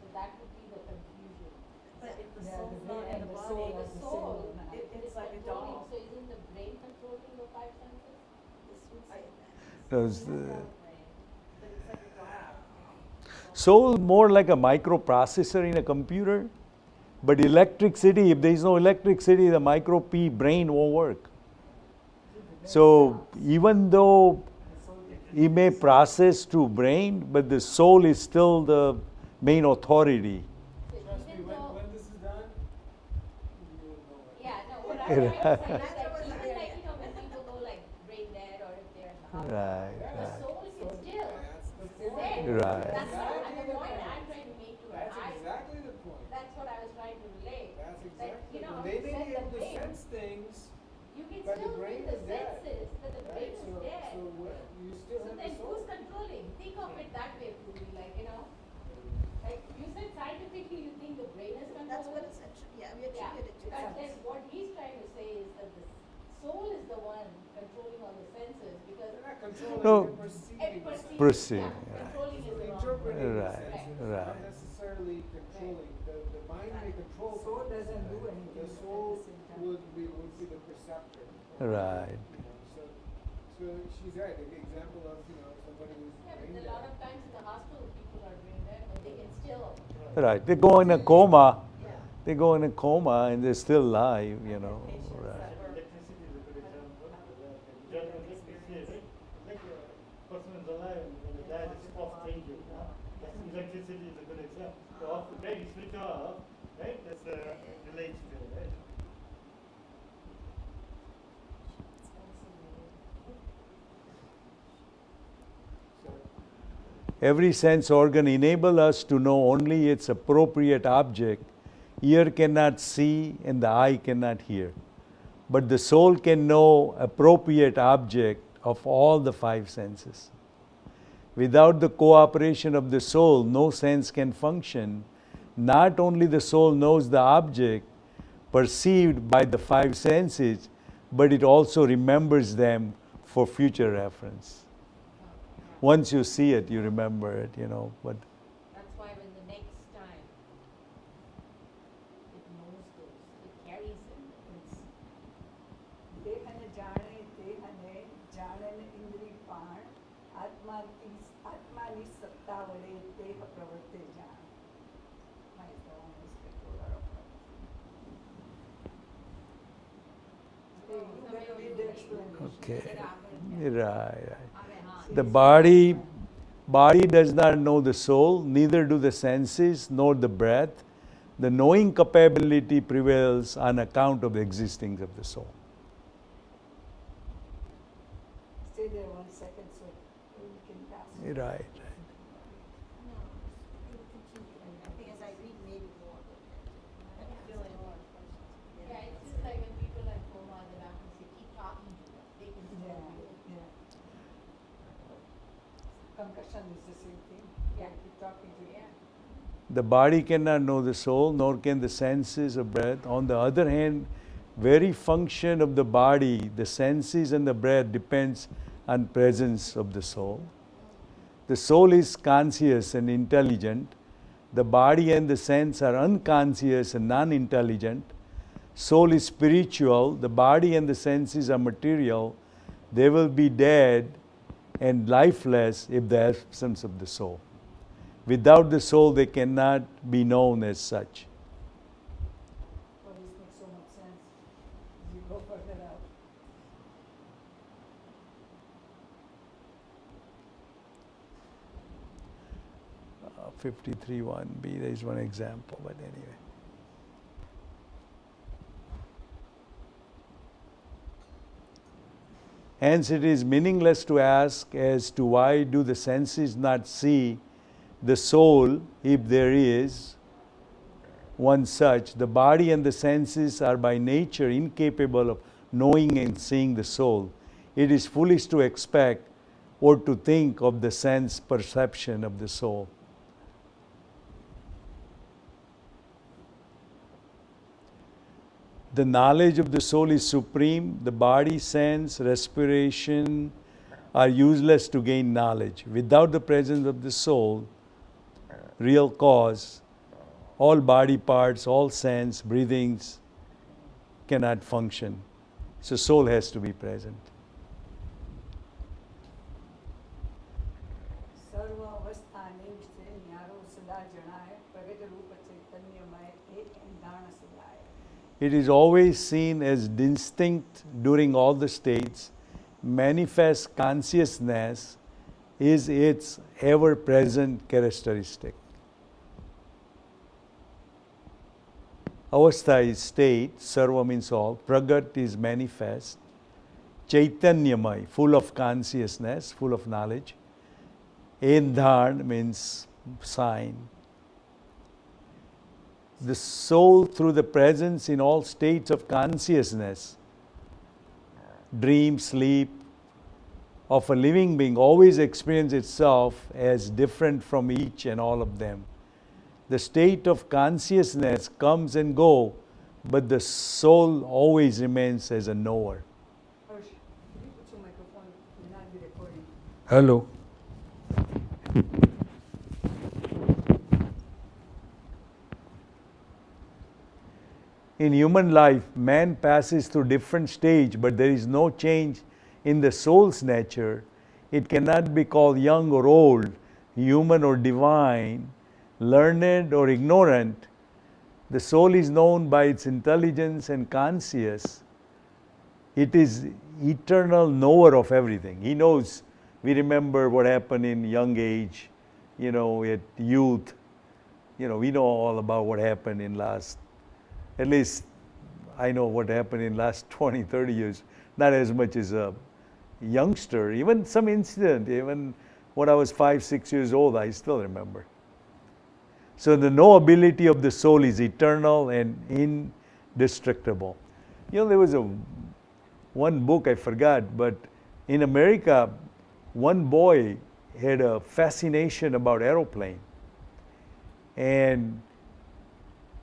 So that would be the confusion. But if the Yeah, soul's the not brain in and the the body, soul the has the soul, same it's like a Controlling- dog. So isn't the brain controlling the five senses? This would say that. does But the it's like a dog. soul more like a microprocessor in a computer? But electricity, if there is no electricity, the micro P brain won't work. So even though he may process through brain, but the soul is still the main authority. So Trust me, even when, though, when this is done, you will know it. yeah, no, what I'm trying to say is Neither like, was even I. like, when people go like brain dead or if they're in the hospital, Right, the right. soul is still That's the there. Right. That's not, I mean, how they to may set be the able to brain. sense things, You can but the still brain feel the is dead. senses, but the brain Right? is So, dead. so what, you still So have the then soul. who's controlling? Think of it that way, Puri, like, like you said scientifically you think the brain is controlling. That's what it's, we attribute it to. But then what he's trying to say is that the soul is the one controlling all the senses because They're not controlling, No. they're perceiving. the sense. Perceiving, Yeah, right. controlling is the wrong Interpreting word. the Right, senses, right. not necessarily controlling. The mind may control. Soul things. doesn't do anything The at the soul same time. would be the perceptor. Right. So she's right. The example of somebody who's Yeah, brain but a dead. lot of times in the hospital people are brain dead, but they can still. Right. They go in a coma. Yeah. They go in a coma and they're still alive, Right. Electricity is a good example. Just electricity, right? Like a person is alive and when they die, it's off changing. Electricity is a good example. So off the day, you switch off, right? That's relates to it, right? Every sense organ enable us to know only its appropriate object. Ear cannot see and the eye cannot hear. But the soul can know appropriate object of all the five senses. Without the cooperation of the soul, no sense can function. Not only the soul knows the object perceived by the five senses, but it also remembers them for future reference. Once you see it, you remember it, but That's why when the next time it knows those, it carries them. દેહને જાણે દેહને જાણન ઇન્દ્રિય પાણ આત્માની સત્તા વડે દેહ પ્રવર્તે જાણ. My phone is controller of everything. You better read the explanation. okay. Right. The body does not know the soul, neither do the senses nor the breath. The knowing capability prevails on account of the existence of the soul. Stay there 1 second so we can pass. Right. No, it will continue. I think as I read, maybe more. I can fill in more questions. Yeah, it's just like when people are in coma, the doctors say keep talking to them. They can still Yeah, do it. yeah. Concussion is the same thing. Yeah. Keep talking to Yeah. The body cannot know the soul, nor can the senses of breath. On the other hand, very function of the body, the senses and the breath depends on presence of the soul. The soul is conscious and intelligent. The body and the sense are unconscious and non-intelligent. Soul is spiritual. The body and the senses are material. They will be dead and lifeless if the absence of the soul. Without the soul, they cannot be known as such. Oh, this makes so much sense. You go further out. Uh, 53(1)b, there is one example, but anyway. Hence, it is meaningless to ask as to why do the senses not see the soul if there is one such. The body and the senses are by nature incapable of knowing and seeing the soul. It is foolish to expect or to think of the sense perception of the soul. The knowledge of the soul is supreme. The body, sense, respiration are useless to gain knowledge. Without the presence of the soul, real cause, all body parts, all sense, breathings cannot function. So soul has to be present. સર્વ અવસ્થાને વિશે ન્યારો સદા જણાય પ્રગટ રૂપ ચૈતન્યમય એક એંધાણ સદાય. It is always seen as distinct during all the states. Manifest consciousness is its ever-present characteristic. Avastha is state, sarva means all, pragat is manifest, chaitanyamay, full of consciousness, full of knowledge, endhan means sign. the soul through the presence in all states of consciousness, dream, sleep, of a living being always experience itself as different from each and all of them. The state of consciousness comes and go, but the soul always remains as a knower. Harsh, can you put your microphone? We'll not be recording. Hello. In human life, man passes through different stages, but there is no change in the soul's nature. It cannot be called young or old, human or divine, learned or ignorant. The soul is known by its intelligence and conscious. It is eternal knower of everything. He knows. We remember what happened in young age, at youth. We know all about what happened in last, at least I know what happened in last 20, 30 years. Not as much as a youngster. Even some incident, even when I was 5, 6 years old, I still remember. So the knowability of the soul is eternal and indestructible. There was one book I forgot, but in America, one boy had a fascination about aeroplane. And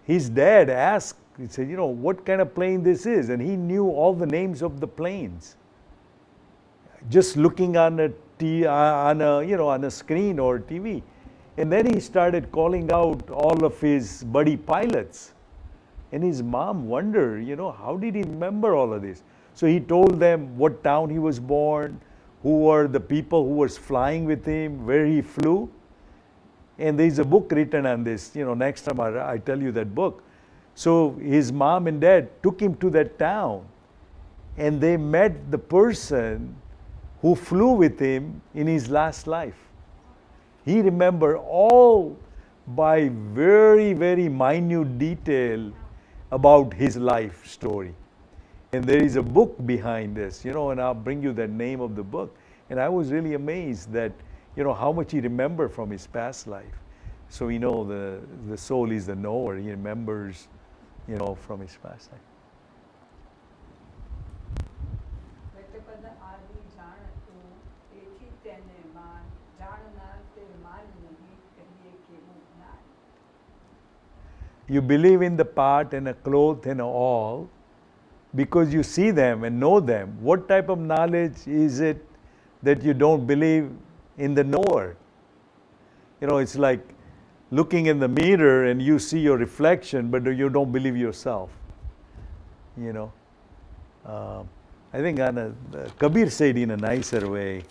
his dad asked, he said, what kind of plane this is? And he knew all the names of the planes. Just looking on a screen or TV. And then he started calling out all of his buddy pilots. And his mom wondered, how did he remember all of this? So he told them what town he was born, who were the people who was flying with him, where he flew. And there's a book written on this. Next time I tell you that book. So his mom and dad took him to that town. And they met the person who flew with him in his last life. He remembered all by very, very minute detail about his life story. And there is a book behind this, and I'll bring you the name of the book. And I was really amazed that, how much he remembered from his past life. So we know the soul is the knower. He remembers, from his past life. વ્યક્તિપદ આદિ જાણતું, તેથી તેને માન, જાણનાર તે માન નહીં, કહીએ કેવું જ્ઞાન. You believe in the part and a cloth and all because you see them and know them. What type of knowledge is it that you don't believe in the knower? It's like looking in the mirror and you see your reflection, but you don't believe yourself. I think Kabir said in a nicer way.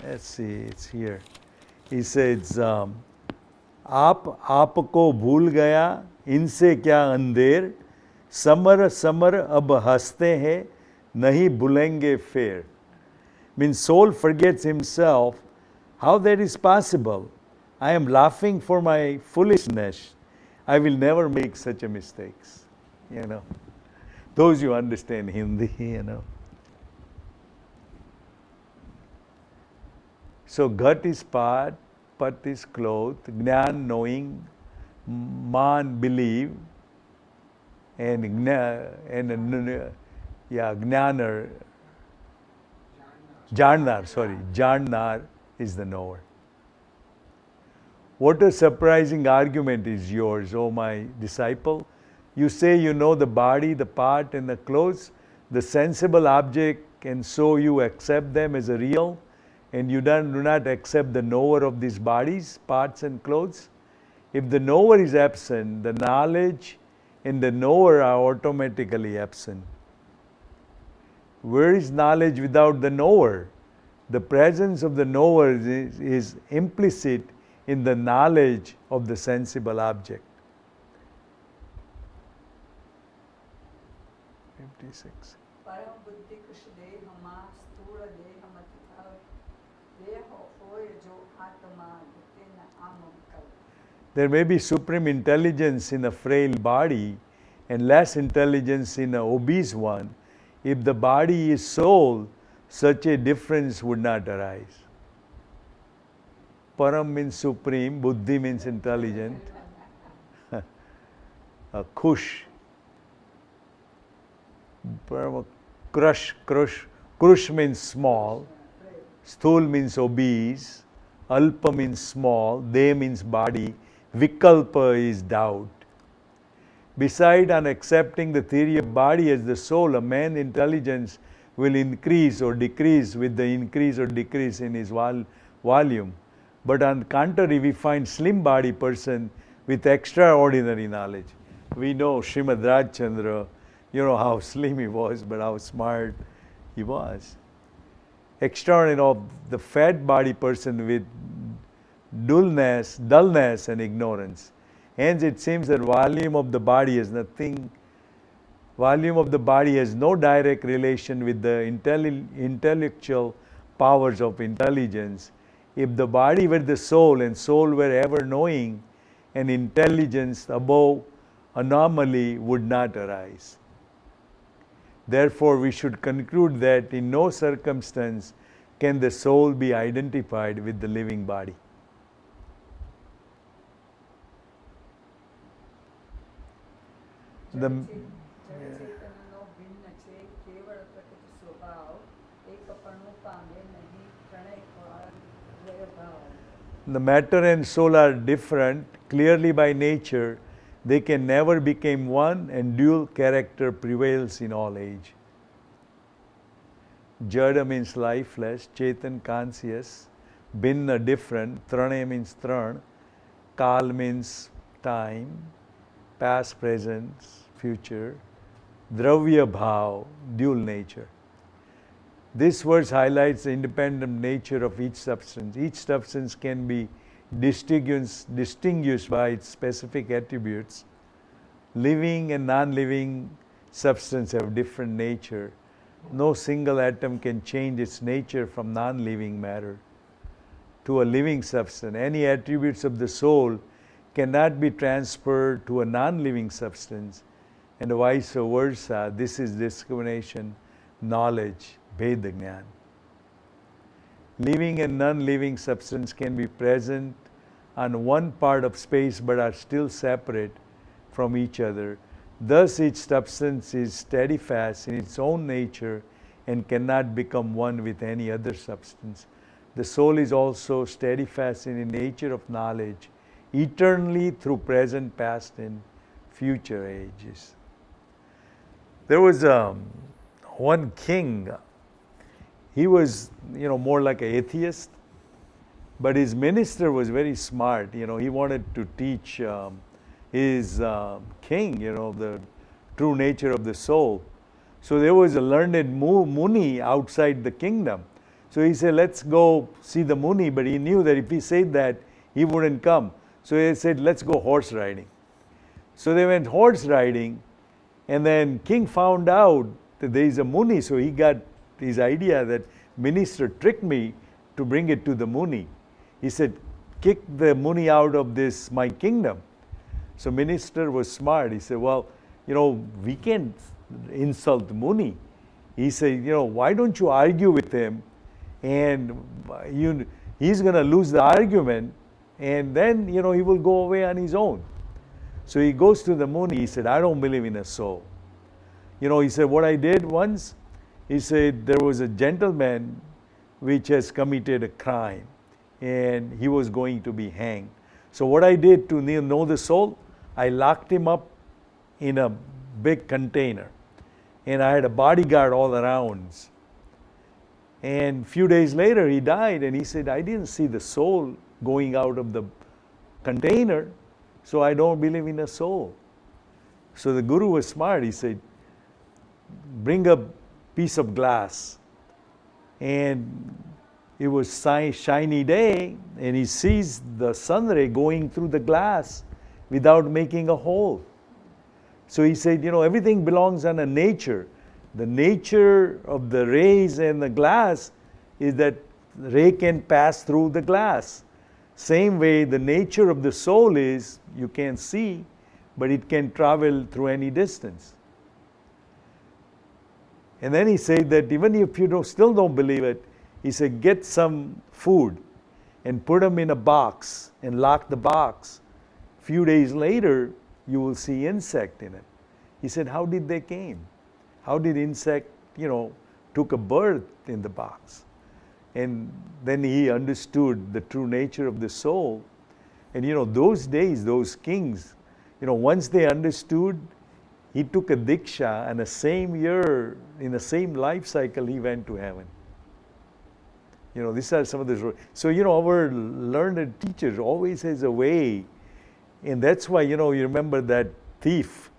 Let's see, it's here. He says, आप आपको भूल गया इनसे क्या अंधेर summer summer अब हंसते हैं नहीं भूलेंगे फिर. Means soul forgets himself. How that is possible? I am laughing for my foolishness. I will never make such a mistakes. Those who understand Hindi, So ghat is part, pat is cloth, jnana knowing, man believe, and jnanar, Jannar is the knower. What a surprising argument is yours, O my disciple. You say you know the body, the part, and the clothes, the sensible object, and so you accept them as a real, and you do not accept the knower of these bodies, parts, and clothes. If the knower is absent, the knowledge and the knower are automatically absent. Where is knowledge without the knower? The presence of the knower is implicit in the knowledge of the sensible object. 56. પરમ બુદ્ધિ કૃષ દેહમાં સ્થૂળ દેહમત થવ દેહ હોય જો આત્મા તેના આમમ કવ. There may be supreme intelligence in a frail body and less intelligence in an obese one. If the body is soul, such a difference would not arise. Param means supreme, buddhi means intelligent. Kush. Krush means small, Sthul means obese, Alpa means small, De means body, Vikalpa is doubt. Beside on accepting the theory of body as the soul, a man's intelligence will increase or decrease with the increase or decrease in his volume. But on the contrary, we find slim body person with extraordinary knowledge. We know Srimad Rajchandra, you know how slim he was, but how smart he was. Extraordinary, the fat body person with dullness and ignorance. Hence it seems that volume of the body has no direct relation with the intellectual powers of intelligence. If the body were the soul and soul were ever knowing, an intelligence above anomaly would not arise. Therefore, we should conclude that in no circumstance can the soul be identified with the living body. The જળચેતનનો ભિન્ન છે કેવળ પ્રકૃતિ સ્વભાવ એકપણું પામે નહીં ત્રણેય દ્વયભાવ. The matter and soul are different clearly by nature. They can never become one, and dual character prevails in all age. Jada means lifeless, Chetan conscious, Bhinna different, Trane means Tran, Kal means time, past, present, future, Dravya Bhav, dual nature. This verse highlights the independent nature of each substance. Each substance can be distinguished by its specific attributes. Living and non-living substance have different nature. No single atom can change its nature from non-living matter to a living substance. Any attributes of the soul cannot be transferred to a non-living substance, and vice versa. This is discrimination, knowledge, Veda Jnana. Living and non-living substance can be present on one part of space but are still separate from each other. Thus each substance is steadfast in its own nature and cannot become one with any other substance. The soul is also steadfast in the nature of knowledge, eternally through present, past, and future ages. There was one king. He was, more like an atheist, but his minister was very smart. He wanted to teach his king, the true nature of the soul. So there was a learned Muni outside the kingdom. So he said, let's go see the Muni, but he knew that if he said that, he wouldn't come. So he said, let's go horse riding. So they went horse riding, and then king found out that there is a Muni, so he got his idea that minister tricked me to bring it to the Muni. He said, kick the Muni out of this, my kingdom. So minister was smart. He said, well, we can't insult the Muni. He said, why don't you argue with him, and he's going to lose the argument, and then, he will go away on his own. So he goes to the Muni. He said, I don't believe in a soul. He said, what I did once, he said, there was a gentleman which has committed a crime, and he was going to be hanged. So what I did to know the soul, I locked him up in a big container, and I had a bodyguard all around. And a few days later, he died, and he said, I didn't see the soul going out of the container, so I don't believe in a soul. So the guru was smart. He said, bring a piece of glass. And it was shiny day, and he sees the sun ray going through the glass without making a hole. So he said, everything belongs on a nature. The nature of the rays and the glass is that the ray can pass through the glass. Same way, the nature of the soul is you can't see, but it can travel through any distance. And then he said that even if you still don't believe it, he said, get some food and put them in a box and lock the box. Few days later, you will see insect in it. He said, how did they came? How did insect, took a birth in the box? And then he understood the true nature of the soul. And those days, those kings, once they understood, he took a diksha, and the same year, in the same life cycle, he went to heaven. These are some of the... So, our learned teacher always has a way. And that's why, you remember that thief.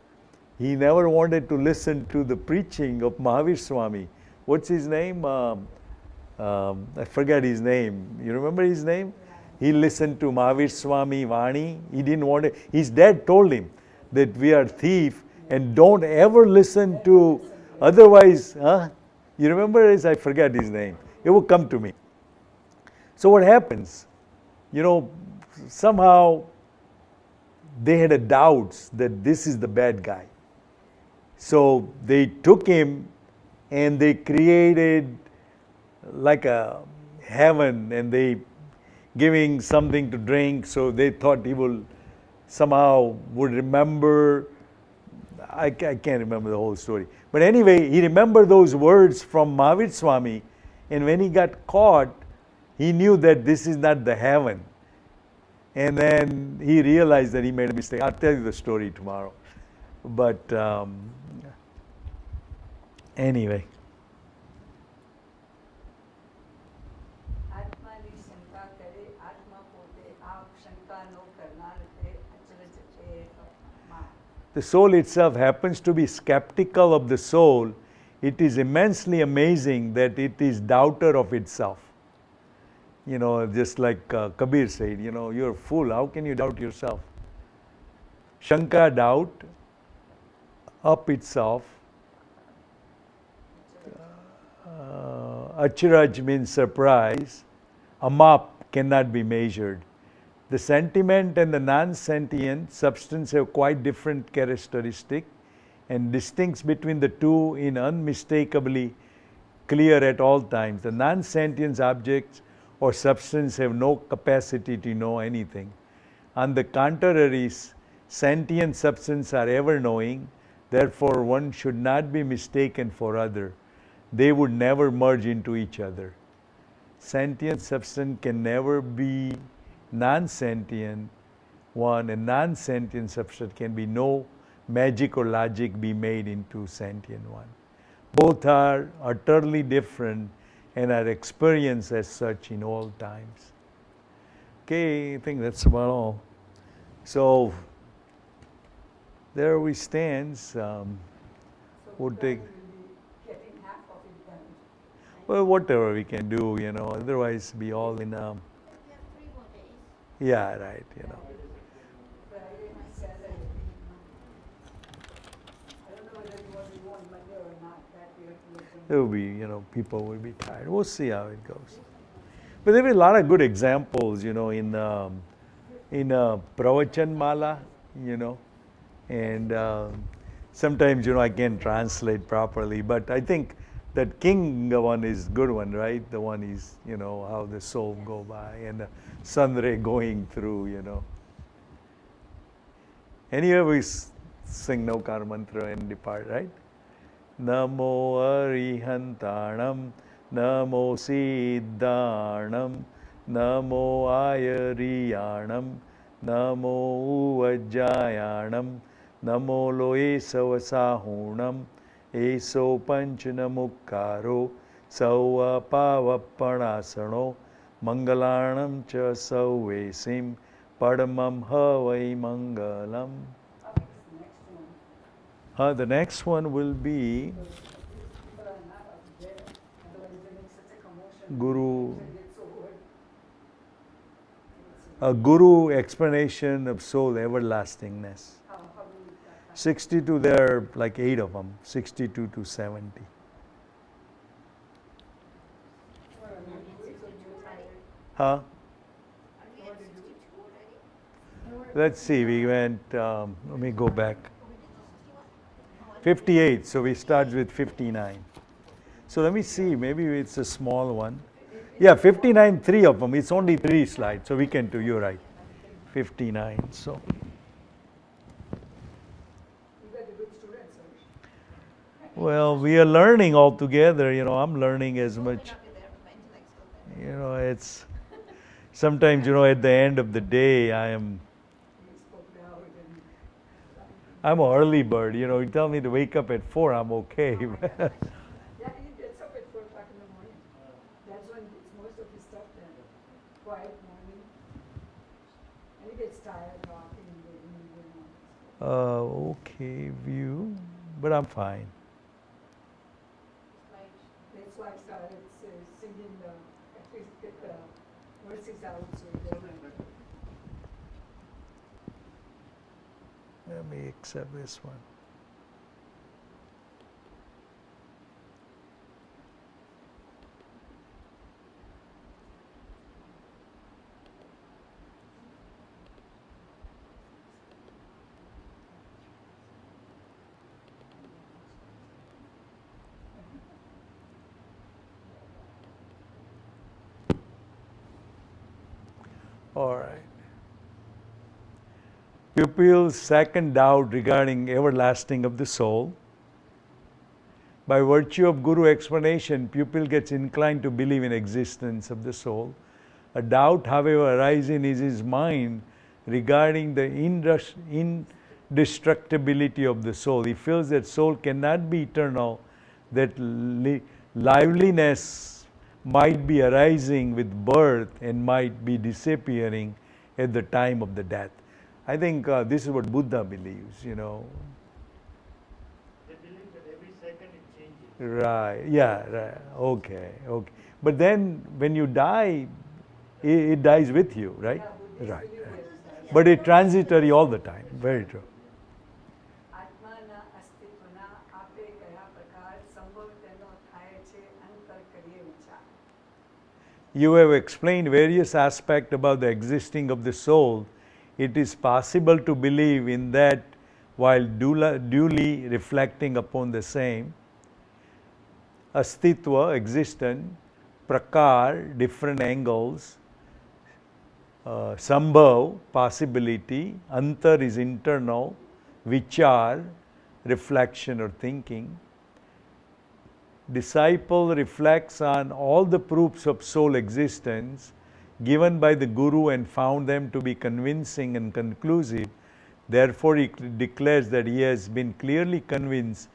He never wanted to listen to the preaching of Mahavir Swami. What's his name? I forget his name. You remember his name? He listened to Mahavir Swami Vani. He didn't want to... His dad told him that we are thief and don't ever listen to... Otherwise, you remember his... I forget his name. It will come to me. So what happens? Somehow they had a doubts that this is the bad guy. So they took him and they created like a heaven, and they giving something to drink, so they thought he will somehow would remember. I can't remember the whole story. But anyway, he remembered those words from Mahavir Swami, and when he got caught, he knew that this is not the heaven. And then he realized that he made a mistake. I'll tell you the story tomorrow. But anyway. આત્માની શંકા કરે આત્મા પોતે આ શંકા નો કરનાર તે અચરજ છે માં. The soul itself happens to be skeptical of the soul. It is immensely amazing that it is doubter of itself. Just like Kabir said, you're a fool. How can you doubt yourself? Shanka, doubt, up itself. Acharaj means surprise. Amap cannot be measured. The sentiment and the non-sentient substance have quite different characteristic, and distinction between the two is unmistakably clear at all times. The non-sentient objects or substance have no capacity to know anything. On the contrary, sentient substance are ever knowing, therefore one should not be mistaken for other. They would never merge into each other. Sentient substance can never be non-sentient one, and non-sentient substance can be no magic or logic be made into sentient one. Both are utterly different and are experienced as such in all times. Okay, I think that's about all. So, there we stand. We'll take... Getting half of it done. Well, whatever we can do, otherwise be all in We have 3 more days. yeah, right, Friday and Saturday. I don't know whether you want to go on Monday or not. That we have to look into. It will be, people will be tired. We'll see how it goes. But there are a lot of good examples, in Pravachan Mala, and sometimes, I can't translate properly, but I think that king one is good one, right? The one is, how the soul go by and the sun ray going through, Anyway, we sing Naukar mantra and depart, right? Namo Arihantanam, Namo Siddhanam, Namo Ayariyanam, Namo Uvajjayanam, Namo Loe Savasahunam, Eso Panchanamukkaro, Sauva Pavapanasano, Mangalanam Cha Sauvesim, Padamam Havai Mangalam. The next one will be People are not up there. Otherwise they make such a commotion. Guru, It's so a good. Guru explanation of soul everlastingness. How do we that? 62, there are like 8 of them, 62 to 70. Huh? Are we at 62 already? Let's see, we went, let me go back. 58, so we start with 59. So let me see, maybe it's a small one. Yeah, 59, 3 of them. It's only 3 slides, so we can do, you're right. 59, so. Well, we are learning all together. I'm learning as Soul may much. not be there, but my intellect's still there. It's sometimes, at the end of the day, he spoke loud and I'm an early bird. You tell me to wake up at 4, I'm okay. yeah, he gets up at 4 o'clock in the morning. That's when it's most of his stuff then. Quiet morning. And he gets tired walking in the evening. Okay, view, but I'm fine. Like, That's why I started singing at least get the verses out so he doesn't. Let me accept this one. All right. Pupil's second doubt regarding everlasting of the soul. By virtue of Guru explanation, pupil gets inclined to believe in existence of the soul. A doubt, however, arises in his mind regarding the indestructibility of the soul. He feels that soul cannot be eternal, that liveliness might be arising with birth and might be disappearing at the time of the death. I think this is what Buddha believes, They believe that every second it changes. Right, yeah, right. Okay. But then when you die, it dies with you, right? Yeah, Buddhists Right. believe that. But it's transitory all the time. Very true. આત્માના અસ્તિત્વના આપે કયા પ્રકાર સંભવ તેનો થાય છે અંતર કરીએ વિચાર. You have explained various aspects about the existing of the soul. It is possible to believe in that while duly reflecting upon the same. Astitva, existence, prakar, different angles, sambhav, possibility, antar is internal, vichar, reflection or thinking. Disciple reflects on all the proofs of soul existence given by the Guru and found them to be convincing and conclusive. Therefore, he declares that he has been clearly convinced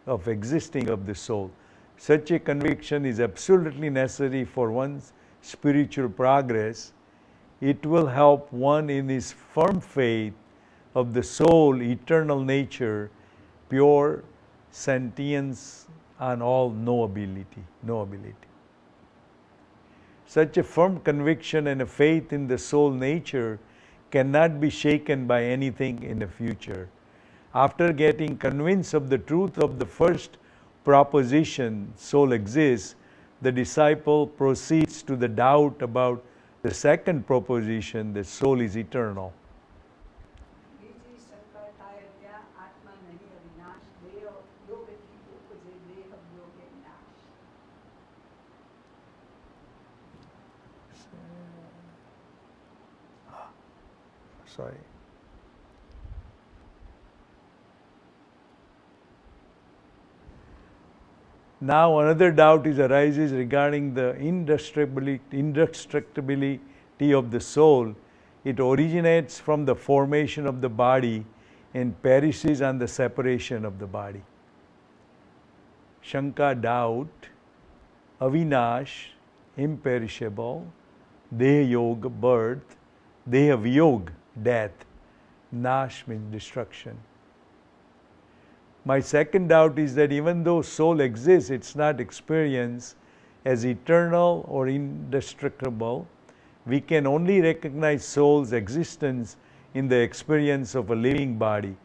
of existing of the soul. Such a conviction is absolutely necessary for one's spiritual progress. It will help one in his firm faith of the soul, eternal nature, pure sentience, and all knowability. Such a firm conviction and a faith in the soul nature cannot be shaken by anything in the future. After getting convinced of the truth of the first proposition, soul exists, the disciple proceeds to the doubt about the second proposition, that soul is eternal. બીજી શંકા થાય ત્યાં આત્મા નહીં અવિનાશ દેહ યોગથી ઉપજે દેહ યોગે નાશ. Sorry. Now another doubt arises regarding the indestructibility of the soul. It originates from the formation of the body and perishes on the separation of the body. Shanka, doubt, avinash, imperishable, deha yoga, birth, deha viyog, death, nash means destruction. My second doubt is that even though soul exists, it's not experienced as eternal or indestructible. We can only recognize soul's existence in the experience of a living body.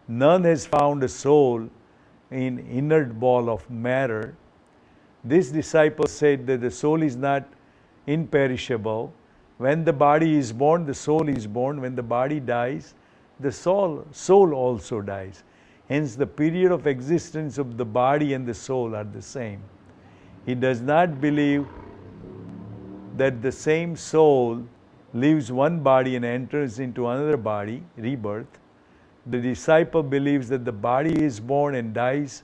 None has found a soul in inert ball of matter. This disciple said that the soul is not imperishable. When the body is born, the soul is born. When the body dies, the soul also dies. Hence, the period of existence of the body and the soul are the same. He does not believe that the same soul leaves one body and enters into another body, rebirth. The disciple believes that the body is born and dies,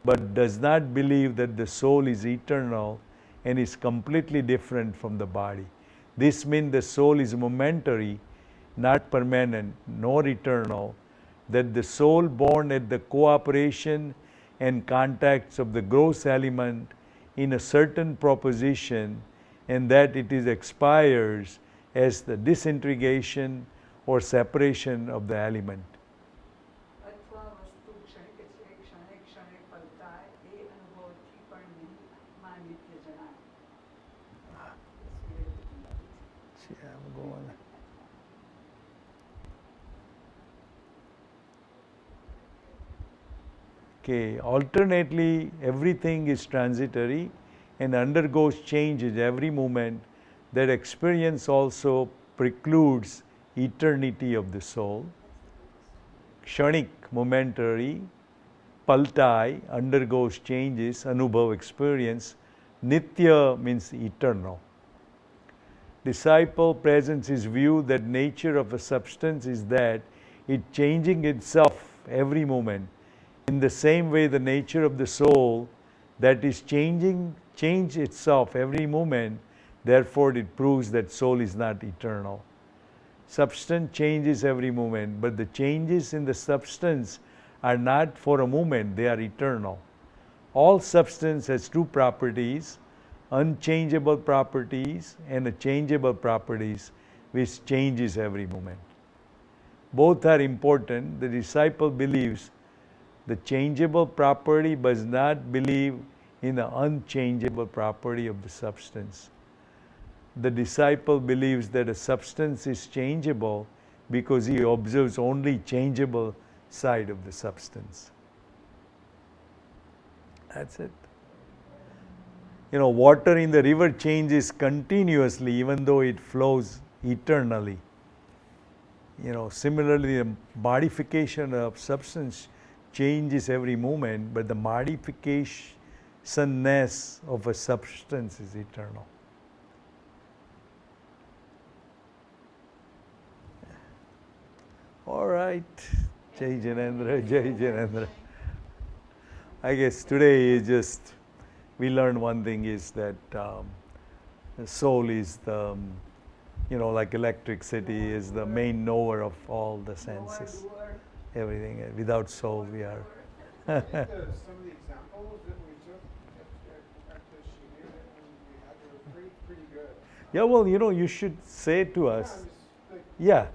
but does not believe that the soul is eternal and is completely different from the body. This means the soul is momentary, not permanent, nor eternal, that the soul born at the cooperation and contacts of the gross element in a certain proposition, and that it is expires as the disintegration or separation of the element. અથવા વસ્તુ ક્ષણિક છે, ક્ષણે ક્ષણે પલટાય એ અનુભવથી પણ નહીં માં નિત્ય જણાય. See, I'm going. Okay, alternately, everything is transitory and undergoes changes every moment. That experience also precludes eternity of the soul. Kshanik, momentary, paltai, undergoes changes, anubhav, experience. Nitya means eternal. Disciple presents his view that nature of a substance is that it changing itself every moment. In the same way, the nature of the soul that is change itself every moment, therefore it proves that soul is not eternal. Substance changes every moment, but the changes in the substance are not for a moment, they are eternal. All substance has two properties, unchangeable properties and a changeable properties, which changes every moment. Both are important. The disciple believes the changeable property but does not believe in the unchangeable property of the substance. The disciple believes that a substance is changeable because he observes only changeable side of the substance. That's it. You know, water in the river changes continuously even though it flows eternally. You know, similarly, the modification of substance changes every moment, but the modificationness of a substance is eternal. All right. Jai Janendra, Jai Janendra. I guess today is just, we learned one thing is that the soul is the, like electricity is the main knower of all the senses. Everything. Without soul, we are. I think some of the examples that we took at the Shini that we had were pretty good. Yeah, well, you should say to us. Yeah, Yeah,